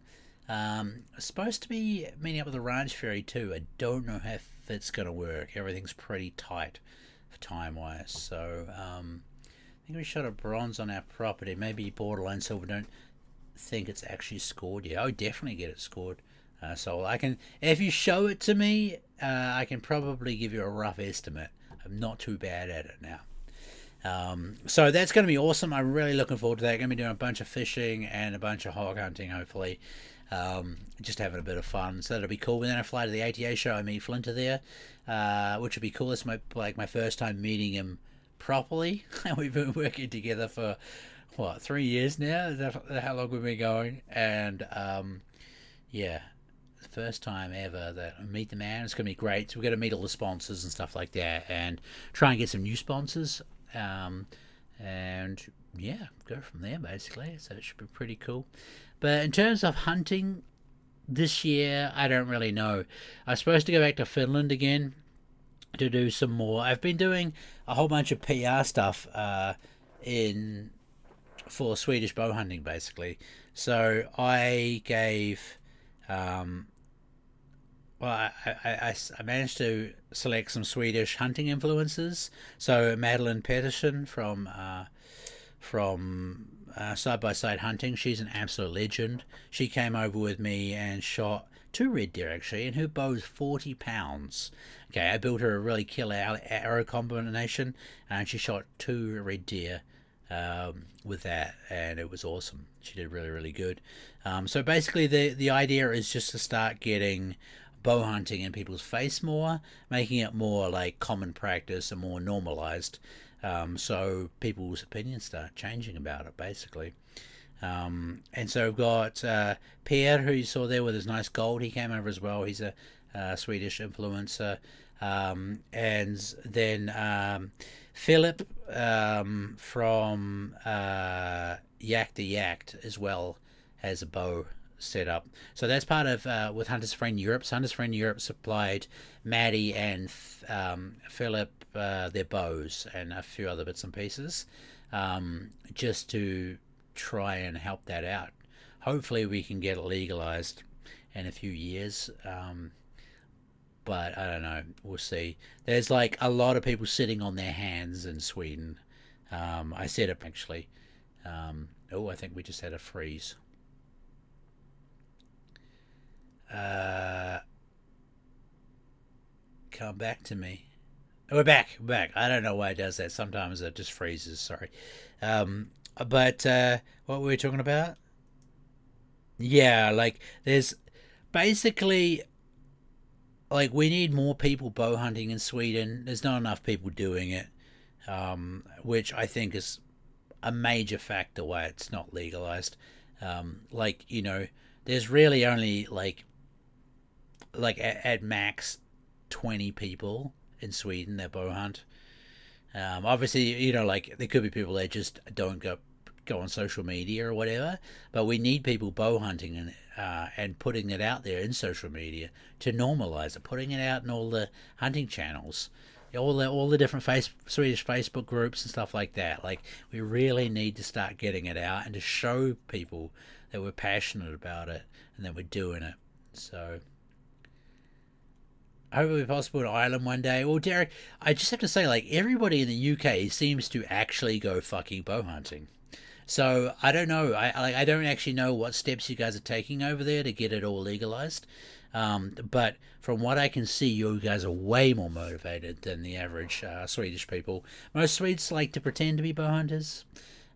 Supposed to be meeting up with the ranch ferry too. I don't know if it's going to work. Everything's pretty tight for time wise. So I think we shot a bronze on our property. Maybe borderline silver. Don't think it's actually scored yet. I would definitely get it scored. So I can, if you show it to me, I can probably give you a rough estimate. I'm not too bad at it now. So that's going to be awesome. I'm really looking forward to that. I'm going to be doing a bunch of fishing and a bunch of hog hunting, hopefully. Just having a bit of fun. So that'll be cool. And then I fly to the ATA show. I meet Flinter there, which would be cool. It's my first time meeting him properly. We've been working together for, 3 years now? Is that how long we've been going? And, yeah. First time ever that I meet the man. It's going to be great. So we're going to meet all the sponsors and stuff like that and try and get some new sponsors. And yeah, go from there basically. So it should be pretty cool. But in terms of hunting this year, I don't really know. I'm supposed to go back to Finland again to do some more. I've been doing a whole bunch of PR stuff for Swedish bow hunting basically. So I gave I managed to select some Swedish hunting influencers. So Madeline Pettersson from Side by Side Hunting, she's an absolute legend. She came over with me and shot 2 red deer actually, and her bow's 40 pounds. Okay, I built her a really killer arrow combination, and she shot 2 red deer with that, and it was awesome. She did really, really good. So basically, the idea is just to start getting bow hunting in people's face more, making it more like common practice and more normalized, so people's opinions start changing about it basically. And so we've got Per, who you saw there with his nice gold. He came over as well. He's a Swedish influencer. And then Philip from Yak to Yak as well has a bow set up. So that's part of with Hunter's Friend Europe. So Hunter's Friend Europe supplied Maddie and Philip their bows and a few other bits and pieces, just to try and help that out. Hopefully we can get it legalized in a few years, but I don't know, we'll see. There's like a lot of people sitting on their hands in Sweden. I said it actually. I think we just had a freeze. Come back to me. We're back. I don't know why it does that. Sometimes it just freezes. Sorry. But what were we talking about? Yeah, like there's basically like we need more people bow hunting in Sweden. There's not enough people doing it, which I think is a major factor why it's not legalized. There's really only like at max 20 people in Sweden that bow hunt. Obviously, there could be people that just don't go on social media or whatever, but we need people bow hunting and putting it out there in social media to normalize it, putting it out in all the hunting channels, all the different Swedish Facebook groups and stuff like that. Like, we really need to start getting it out and to show people that we're passionate about it and that we're doing it. So I hope it'll be possible in Ireland one day. Well, Derek, I just have to say, like, everybody in the UK seems to actually go fucking bow hunting. So I don't know. I don't actually know what steps you guys are taking over there to get it all legalized. But from what I can see, you guys are way more motivated than the average Swedish people. Most Swedes like to pretend to be bow hunters.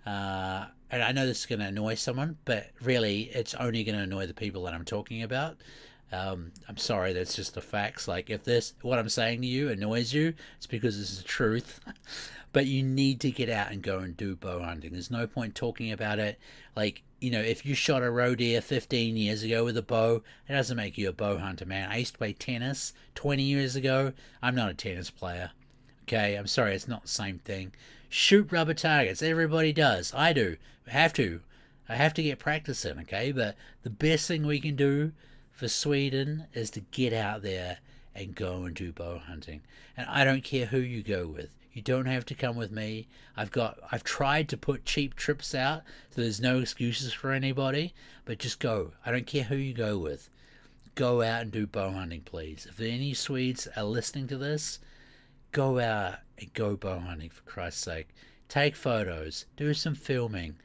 And I know this is going to annoy someone, but really it's only going to annoy the people that I'm talking about. I'm sorry, that's just the facts. Like, if this, what I'm saying to you annoys you, it's because this is the truth. But you need to get out and go and do bow hunting. There's no point talking about it. Like, if you shot a roe deer 15 years ago with a bow, it doesn't make you a bow hunter, man. I used to play tennis 20 years ago. I'm not a tennis player. Okay, I'm sorry, it's not the same thing. Shoot rubber targets. Everybody does. I do. I have to. I have to get practice in, okay? But the best thing we can do for Sweden is to get out there and go and do bow hunting. And I don't care who you go with. You don't have to come with me. I've tried to put cheap trips out so there's no excuses for anybody, but just go. I don't care who you go with. Go out and do bow hunting, please. If any Swedes are listening to this, go out and go bow hunting, for Christ's sake. Take photos, do some filming,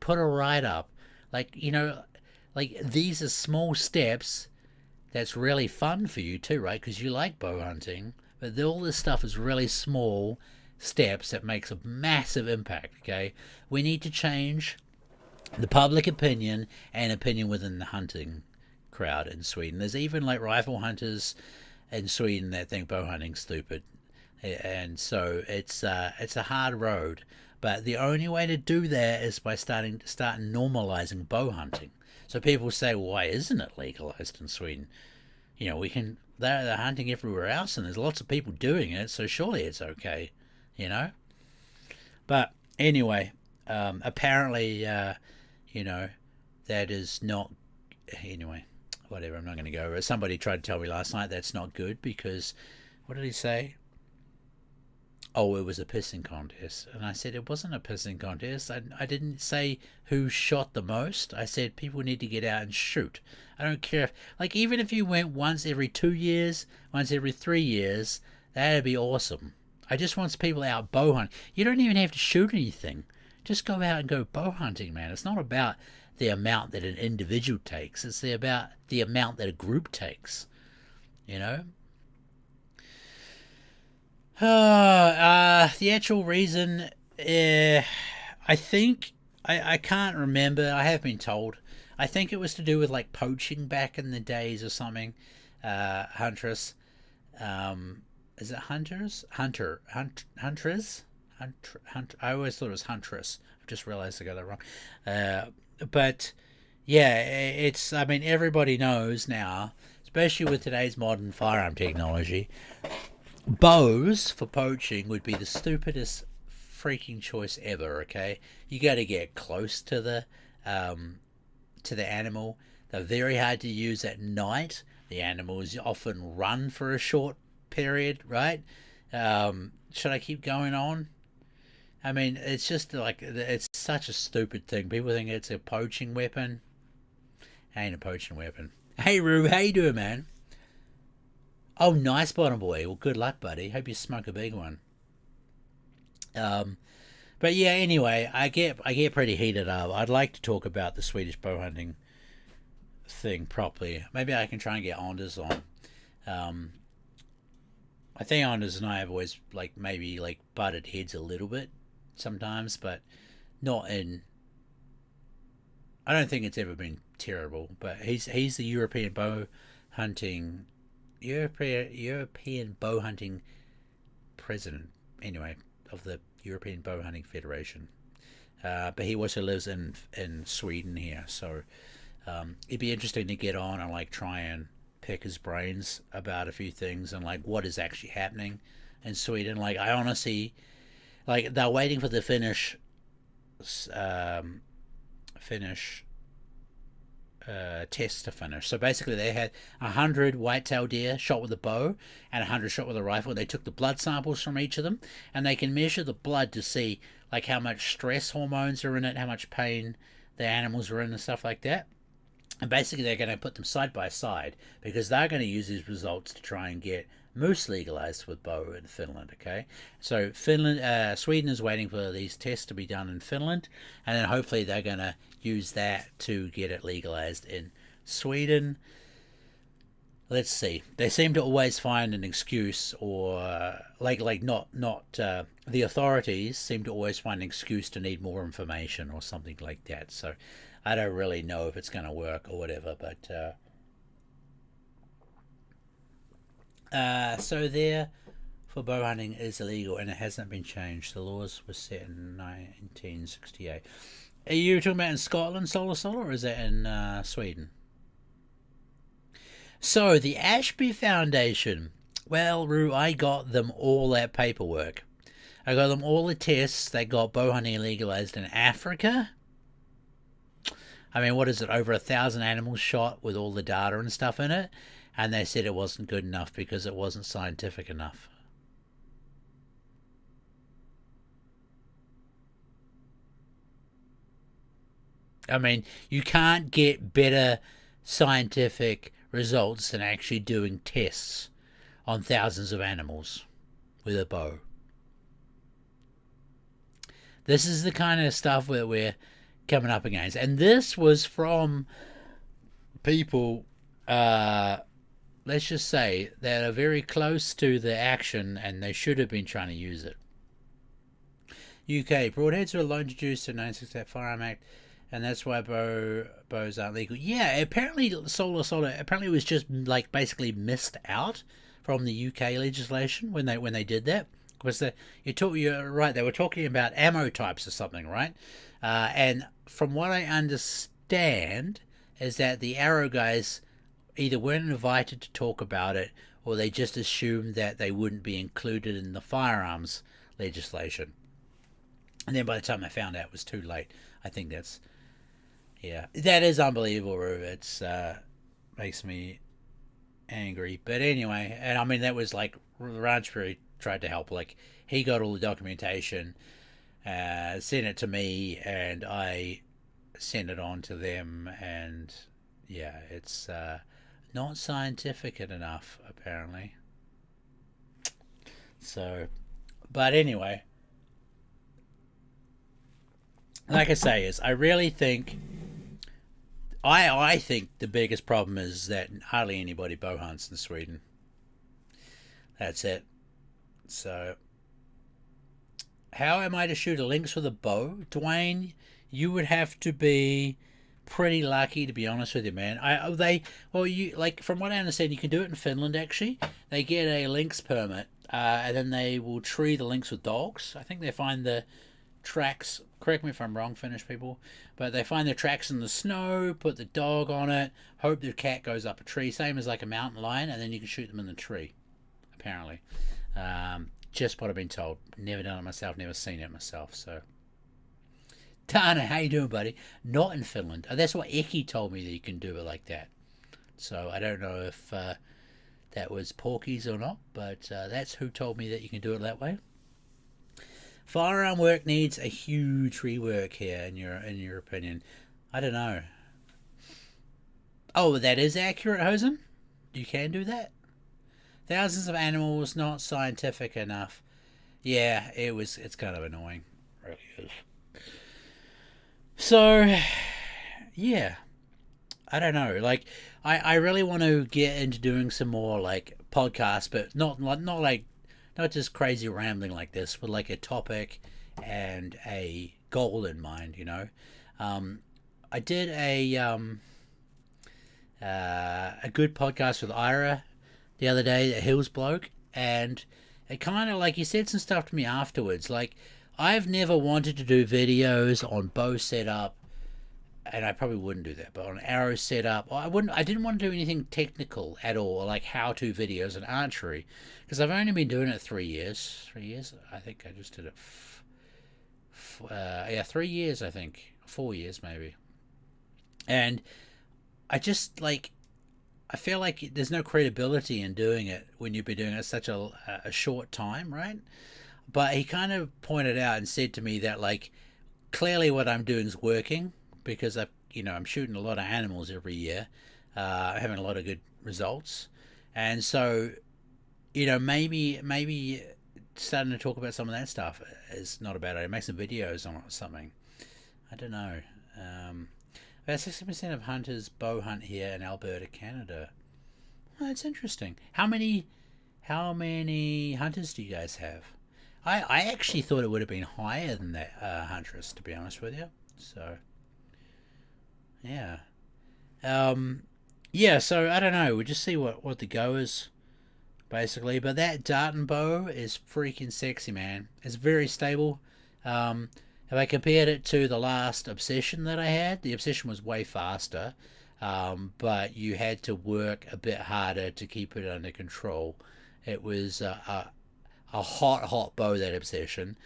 put a write up. Like, these are small steps that's really fun for you too, right? Because you like bow hunting, but all this stuff is really small steps that makes a massive impact, okay? We need to change the public opinion and opinion within the hunting crowd in Sweden. There's even like rifle hunters in Sweden that think bow hunting's stupid. And so it's a hard road, but the only way to do that is by starting normalizing bow hunting. So people say, well, why isn't it legalized in Sweden? They're hunting everywhere else, and there's lots of people doing it, so surely it's okay, But anyway, apparently, that is not. Anyway, whatever. I'm not going to go over it. Somebody tried to tell me last night that's not good because, what did he say? Oh, it was a pissing contest. And I said it wasn't a pissing contest. I didn't say who shot the most. I said people need to get out and shoot. I don't care even if you went once every 2 years, once every 3 years, that'd be awesome. I just want people out bow hunting. You don't even have to shoot anything. Just go out and go bow hunting, man. It's not about the amount that an individual takes. It's about the amount that a group takes, the actual reason, I think, I can't remember. I have been told. I think it was to do with like poaching back in the days or something. Huntress. Is it hunters? Huntress? I always thought it was huntress. I just realized I got that wrong. But yeah, everybody knows now, especially with today's modern firearm technology, bows for poaching would be the stupidest freaking choice ever. Okay, you got to get close to the animal. They're very hard to use at night. The animals often run for a short period, right? Should I keep going on? It's just like, it's such a stupid thing. People think it's a poaching weapon. It ain't a poaching weapon. Hey Rube, how you doing, man? Oh, nice, bottom boy. Well, good luck, buddy. Hope you smoke a big one. But yeah, anyway, I get pretty heated up. I'd like to talk about the Swedish bow hunting thing properly. Maybe I can try and get Anders on. I think Anders and I have always maybe butted heads a little bit sometimes, but not in. I don't think it's ever been terrible. But he's the European bow hunting president, anyway, of the European Bow Hunting Federation. But he also lives in Sweden here, so it'd be interesting to get on and try and pick his brains about a few things and what is actually happening in Sweden. I honestly, they're waiting for the Finnish test to finish. So basically they had 100 white-tailed deer shot with a bow and 100 shot with a rifle. They took the blood samples from each of them, and they can measure the blood to see how much stress hormones are in it, how much pain the animals are in, and stuff like that. And basically they're going to put them side by side because they're going to use these results to try and get moose legalized with bow in Finland. Okay, so Sweden is waiting for these tests to be done in Finland, and then hopefully they're going to use that to get it legalized in Sweden. Let's see. They seem to always find an excuse, or the authorities seem to always find an excuse to need more information or something like that. So I don't really know if it's going to work or whatever, but So there for bow hunting is illegal and it hasn't been changed. The laws were set in 1968. Are you talking about in Scotland, solar, or is that in Sweden? So the Ashby Foundation. Well, Roo, I got them all that paperwork. I got them all the tests. They got bow hunting legalized in Africa. I mean, what is it? Over 1,000 animals shot with all the data and stuff in it. And they said it wasn't good enough because it wasn't scientific enough. I mean, you can't get better scientific results than actually doing tests on thousands of animals with a bow. This is the kind of stuff that we're coming up against. And this was from people, let's just say, that are very close to the action and they should have been trying to use it. UK, broadheads were allowed introduced in 1968 Firearm Act, and that's why bows aren't legal. Yeah, apparently solar apparently was just like basically missed out from the UK legislation when they did that. Because you're right, they were talking about ammo types or something, right? And from what I understand is that the arrow guys either weren't invited to talk about it or they just assumed that they wouldn't be included in the firearms legislation. And then by the time I found out, it was too late. I think that's, yeah, that is unbelievable, Roo. It's makes me angry. But anyway, and I mean, that was like Ransbury tried to help. Like, he got all the documentation, sent it to me, and I sent it on to them. And yeah, it's not scientific enough, apparently. So, but anyway, like I say, is I really think I think the biggest problem is that hardly anybody bow hunts in Sweden. That's it. So, how am I to shoot a lynx with a bow, Dwayne? You would have to be pretty lucky, to be honest with you, man. You like from what I understand, you can do it in Finland. Actually, they get a lynx permit, and then they will tree the lynx with dogs. I think they find the tracks. Correct me if I'm wrong, Finnish people, but they find the tracks in the snow, put the dog on it, hope the cat goes up a tree, same as like a mountain lion, and then you can shoot them in the tree. Apparently, just what I've been told. Never done it myself, never seen it myself. So, Dana, how you doing, buddy? Not in Finland. That's what Eki told me that you can do it like that. So I don't know if that was Porky's or not, but that's who told me that you can do it that way. Firearm work needs a huge rework here, in your opinion. I don't know. Oh, that is accurate, Hosen? You can do that? Thousands of animals, not scientific enough. Yeah, it's kind of annoying. It really is. So, yeah. I don't know. Like, I really want to get into doing some more, like, podcasts, but not just crazy rambling like this, with like a topic and a goal in mind, you know. I did a good podcast with Ira the other day, a Hills bloke, and it kind of like he said some stuff to me afterwards. Like, I've never wanted to do videos on bow setup, and I probably wouldn't do that, but on arrow setup, I didn't want to do anything technical at all, like how-to videos on archery, because I've only been doing it 3 years. 3 years? I think I just did it. 3 years, I think. 4 years, maybe. And I just, like, I feel like there's no credibility in doing it when you've been doing it such a short time, right? But he kind of pointed out and said to me that, like, clearly what I'm doing is working, because I'm shooting a lot of animals every year, having a lot of good results, and so, maybe starting to talk about some of that stuff is not a bad idea. Make some videos on it or something. I don't know. About 60% of hunters bow hunt here in Alberta, Canada. Well, that's interesting. How many hunters do you guys have? I actually thought it would have been higher than that, huntress, to be honest with you. So, yeah. Yeah, so I don't know. We'll just see what the go is. basically. But that Darton bow is freaking sexy, man. It's very stable. If I compared it to the last Obsession that I had, the Obsession was way faster, but you had to work a bit harder to keep it under control. It was a hot bow, that Obsession.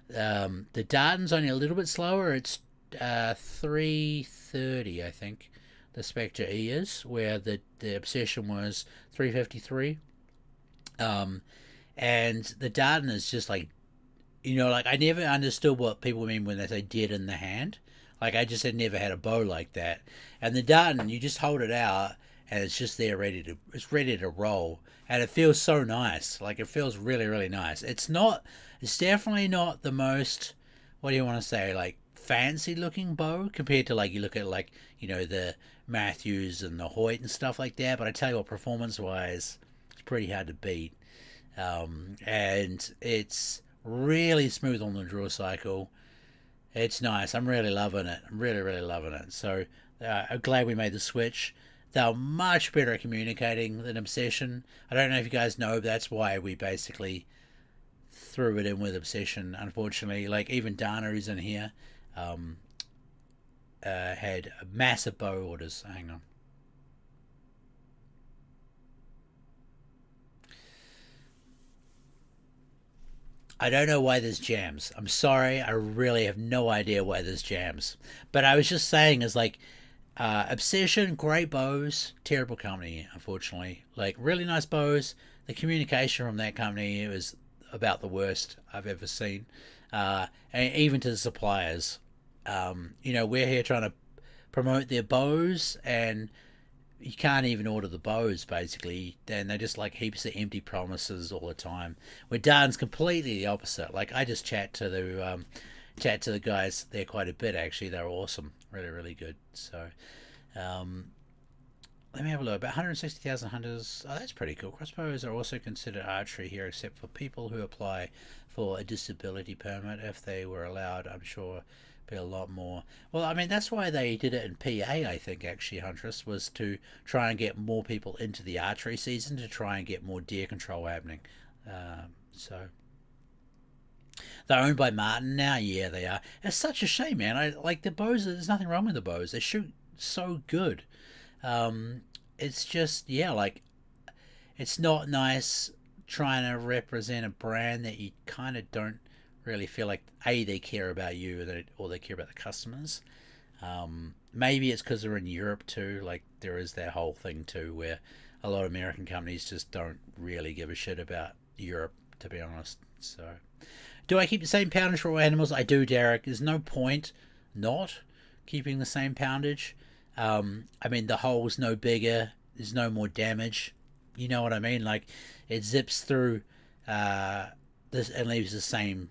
The Darton's only a little bit slower. It's 330, I think. The Spectre E is, where the Obsession was 353. And the Darton is just like, like I never understood what people mean when they say dead in the hand. Like I just had never had a bow like that. And the Darton, you just hold it out and it's just there it's ready to roll. And it feels so nice. Like it feels really, really nice. It's definitely not the most, what do you want to say, like fancy looking bow compared to like you look at like, the Matthews and the Hoyt and stuff like that. But I tell you what, performance wise, it's pretty hard to beat. And it's really smooth on the draw cycle. It's nice. I'm really loving it. I'm really, really loving it. So I'm glad we made the switch. They're much better at communicating than Obsession. I don't know if you guys know, but that's why we basically threw it in with Obsession. Unfortunately, like even Dana, who's in here, had massive bow orders. Hang on. I don't know why there's jams. I'm sorry. I really have no idea why there's jams. But I was just saying, is like, Obsession, great bows, terrible company, unfortunately. Like, really nice bows. The communication from that company, it was about the worst I've ever seen. And even to the suppliers. We're here trying to promote their bows, and you can't even order the bows, basically. And they're just like heaps of empty promises all the time. Where Darton's completely the opposite. Like, I just chat to the guys there quite a bit, actually. They're awesome. Really, really good. So, let me have a look. About 160,000 hunters. Oh, that's pretty cool. Crossbows are also considered archery here, except for people who apply for a disability permit. If they were allowed, I'm sure be a lot more. Well, I mean, that's why they did it in PA, I think, actually, Huntress, was to try and get more people into the archery season, to try and get more deer control happening. So they're owned by Martin now. Yeah, they are. It's such a shame, man. I like the bows. There's nothing wrong with the bows. They shoot so good. It's just, yeah, like, it's not nice trying to represent a brand that you kind of don't really feel like they care about you, or they care about the customers. Maybe it's because they're in Europe too. Like, there is that whole thing too, where a lot of American companies just don't really give a shit about Europe, to be honest. So, do I keep the same poundage for all animals? I do, Derek. There's no point not keeping the same poundage. I mean, the hole's no bigger. There's no more damage. You know what I mean? Like, it zips through this and leaves the same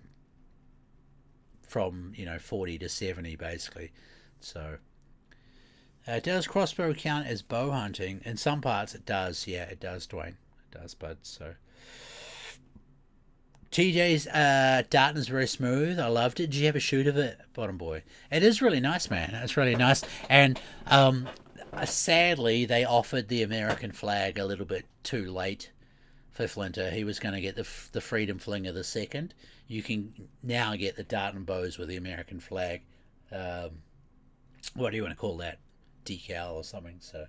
from 40 to 70 basically. So does crossbow count as bow hunting? In some parts it does. Yeah, it does, Dwayne. It does, bud. So TJ's Darton's very smooth. I loved it. Did you have a shoot of it, Bottom Boy? It is really nice, man. It's really nice. And sadly, they offered the American flag a little bit too late for Flinter. He was going to get the Freedom Flinger the second. You can now get the Darton bows with the American flag. What do you want to call that? Decal or something. So,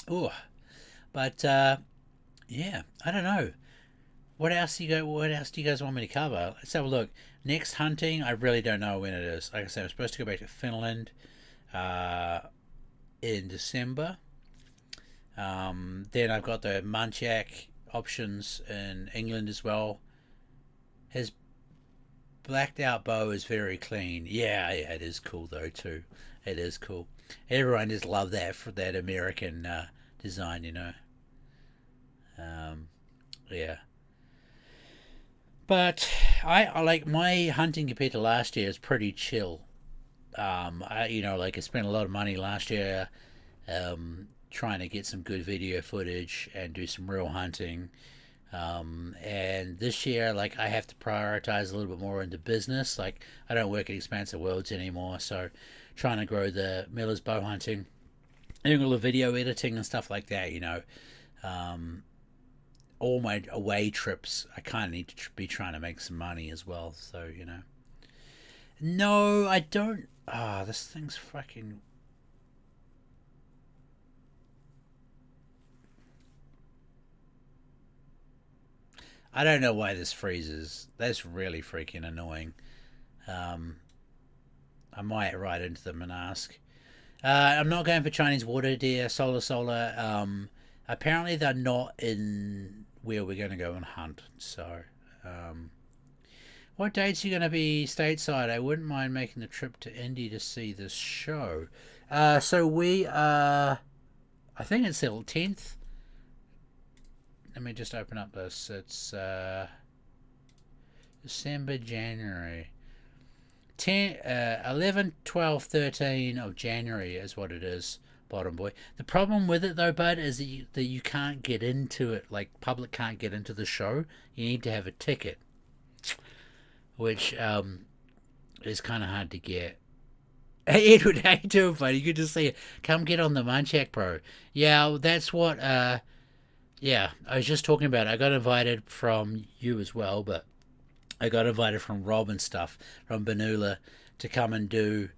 oh, but yeah, I don't know. What else do you guys want me to cover? Let's have a look. Next hunting, I really don't know when it is. Like I said, I'm supposed to go back to Finland in December. Then I've got the Muntjac options in England as well. His blacked out bow is very clean. Yeah, it is cool though too. It is cool. Everyone just love that for that American design, Yeah. But I like my hunting compared to last year is pretty chill. I spent a lot of money last year, trying to get some good video footage and do some real hunting. And this year, like, I have to prioritize a little bit more into business. Like, I don't work at Expansive Worlds anymore, so trying to grow the Miller's bow hunting. doing all the video editing and stuff like that, you know. All my away trips, I kind of need to be trying to make some money as well. So, you know. No, I don't. Ah, this thing's fucking. I don't know why this freezes. That's really freaking annoying. Um, I might write into them and ask. I'm not going for Chinese water deer, solar. Apparently they're not in where we're going to go and hunt. So, what dates are you going to be stateside? I wouldn't mind making the trip to Indy to see this show. So we are, I think it's the 10th. Let me just open up this. It's December, January. 11, 12, 13 of January is what it is, Bottom Boy. The problem with it, though, bud, is that you can't get into it. Like, public can't get into the show. You need to have a ticket, which is kind of hard to get. Hey, Edward, how you doing, buddy? Good to see you. Come get on the Munchak, bro. Yeah, that's what... yeah, I was just talking about it. I got invited from you as well, but I got invited from Rob and stuff from Benula to come and do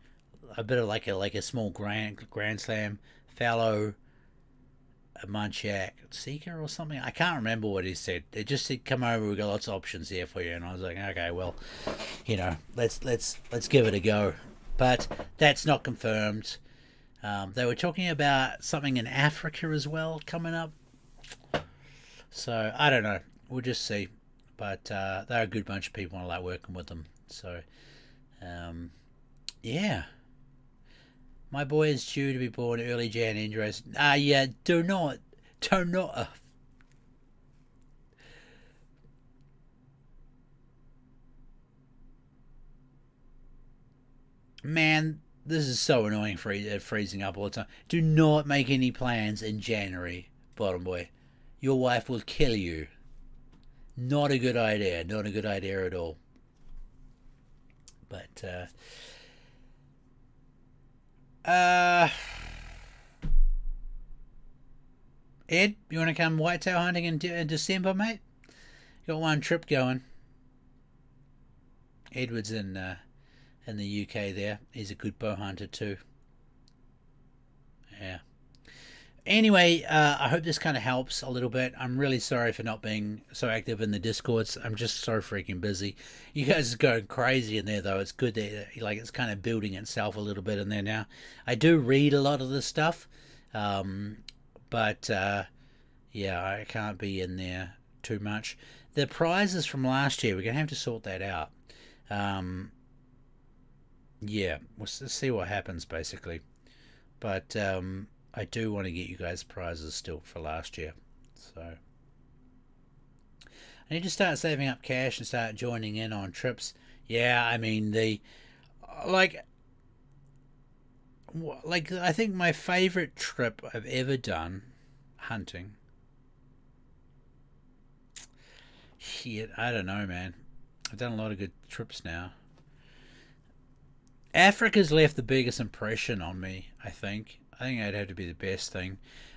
a bit of like a small grand slam fellow a Munchak seeker or something. I can't remember what he said. It just said, "Come over. We got lots of options here for you." And I was like, "Okay, well, you know, let's give it a go." But that's not confirmed. They were talking about something in Africa as well coming up. So I don't know. We'll just see. But they're a good bunch of people. I like working with them. So, yeah. My boy is due to be born early Jan. Injuries. Yeah. Do not. Man, this is so annoying. Freezing up all the time. Do not make any plans in January, Bottom Boy. Your wife will kill you. Not a good idea. Not a good idea at all. But, Ed, you want to come whitetail hunting in December, mate? Got one trip going. Edward's in the UK there. He's a good bow hunter too. Yeah. Anyway, I hope this kind of helps a little bit. I'm really sorry for not being so active in the Discords. I'm just so freaking busy. You guys are going crazy in there, though. It's good that it's kind of building itself a little bit in there now. I do read a lot of this stuff, but yeah, I can't be in there too much. The prizes from last year, we're gonna have to sort that out. Yeah, let's see what happens basically. But I do want to get you guys prizes still for last year. So I need to start saving up cash and start joining in on trips. Yeah, I mean like I think my favorite trip I've ever done hunting. Shit, I don't know, man. I've done a lot of good trips now. Africa's left the biggest impression on me, I think. I think that'd have to be the best thing.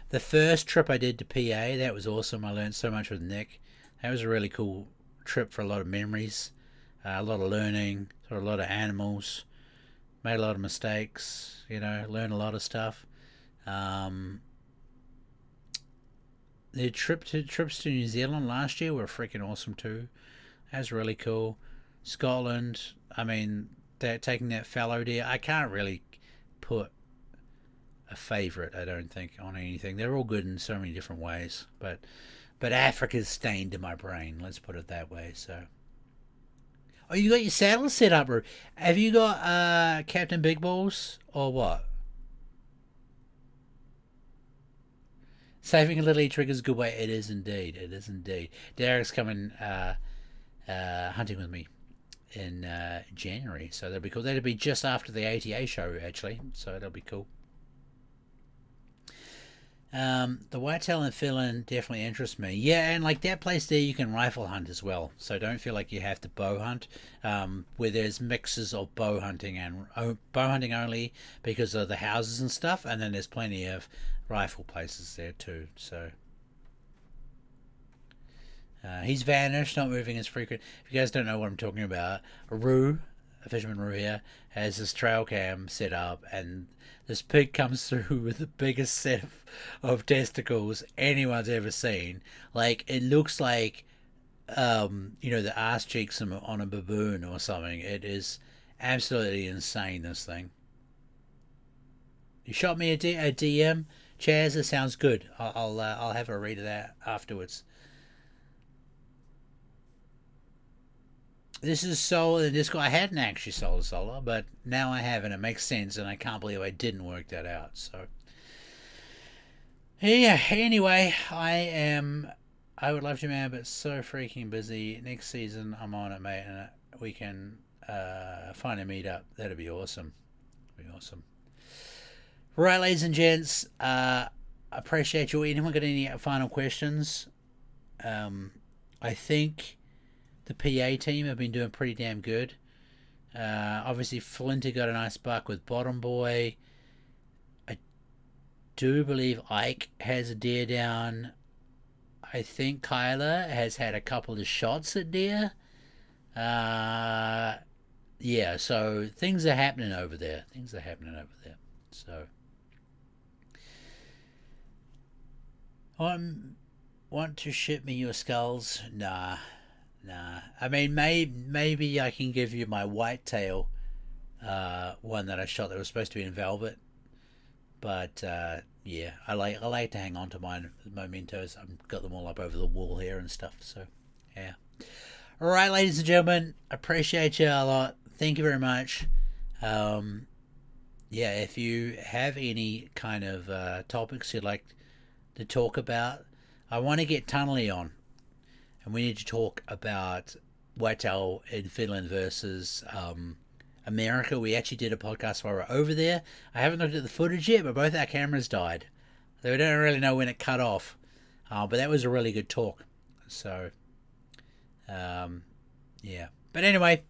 The first trip I did to PA, that was awesome. I learned so much with Nick. That was a really cool trip for a lot of memories, a lot of learning, saw a lot of animals, made a lot of mistakes, learned a lot of stuff. The trips to New Zealand last year were freaking awesome too. That was really cool. Scotland, I mean, taking that fallow deer, I can't really put a favourite, I don't think, on anything. They're all good in so many different ways, but Africa's stained in my brain, let's put it that way. So, oh, you got your saddle set up, bro. Have you got Captain Big Balls or what? Saving a little e-trigger is a good way. It is indeed. It is indeed. Derek's coming hunting with me in January, so that'll be cool. That'll be just after the ATA show, actually, so that'll be cool. The whitetail in Finland definitely interests me. Yeah, and like that place there, you can rifle hunt as well. So don't feel like you have to bow hunt. Where there's mixes of bow hunting and bow hunting only because of the houses and stuff, and then there's plenty of rifle places there too. So he's vanished, not moving as frequent. If you guys don't know what I'm talking about, Rue, a fisherman Rue here, has this trail cam set up, and this pig comes through with the biggest set of testicles anyone's ever seen. Like, it looks like, the ass cheeks on a baboon or something. It is absolutely insane, this thing. You shot me a DM, Chaz. It sounds good. I'll have a read of that afterwards. This is solar in Discord. I hadn't actually solar, but now I have, and it makes sense, and I can't believe I didn't work that out. So, yeah. Anyway, I would love to, man, but so freaking busy. Next season, I'm on it, mate, and we can find a meetup. That'd be awesome. That'd be awesome. Right, ladies and gents. Appreciate you. Anyone got any final questions? I think the PA team have been doing pretty damn good. Obviously, Flinty got a nice buck with Bottom Boy. I do believe Ike has a deer down. I think Kyla has had a couple of shots at deer. Yeah, so things are happening over there. So, want to ship me your skulls? Nah. I mean, maybe I can give you my whitetail one that I shot that was supposed to be in velvet. But yeah, I like to hang on to my mementos. I've got them all up over the wall here and stuff. So yeah. All right, ladies and gentlemen, appreciate you a lot. Thank you very much. Yeah, if you have any kind of topics you'd like to talk about, I want to get Tunnelly on. And we need to talk about whitetail in Finland versus America. We actually did a podcast while we were over there. I haven't looked at the footage yet, but both our cameras died. So we don't really know when it cut off. But that was a really good talk. So, yeah. But anyway,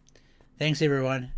thanks everyone.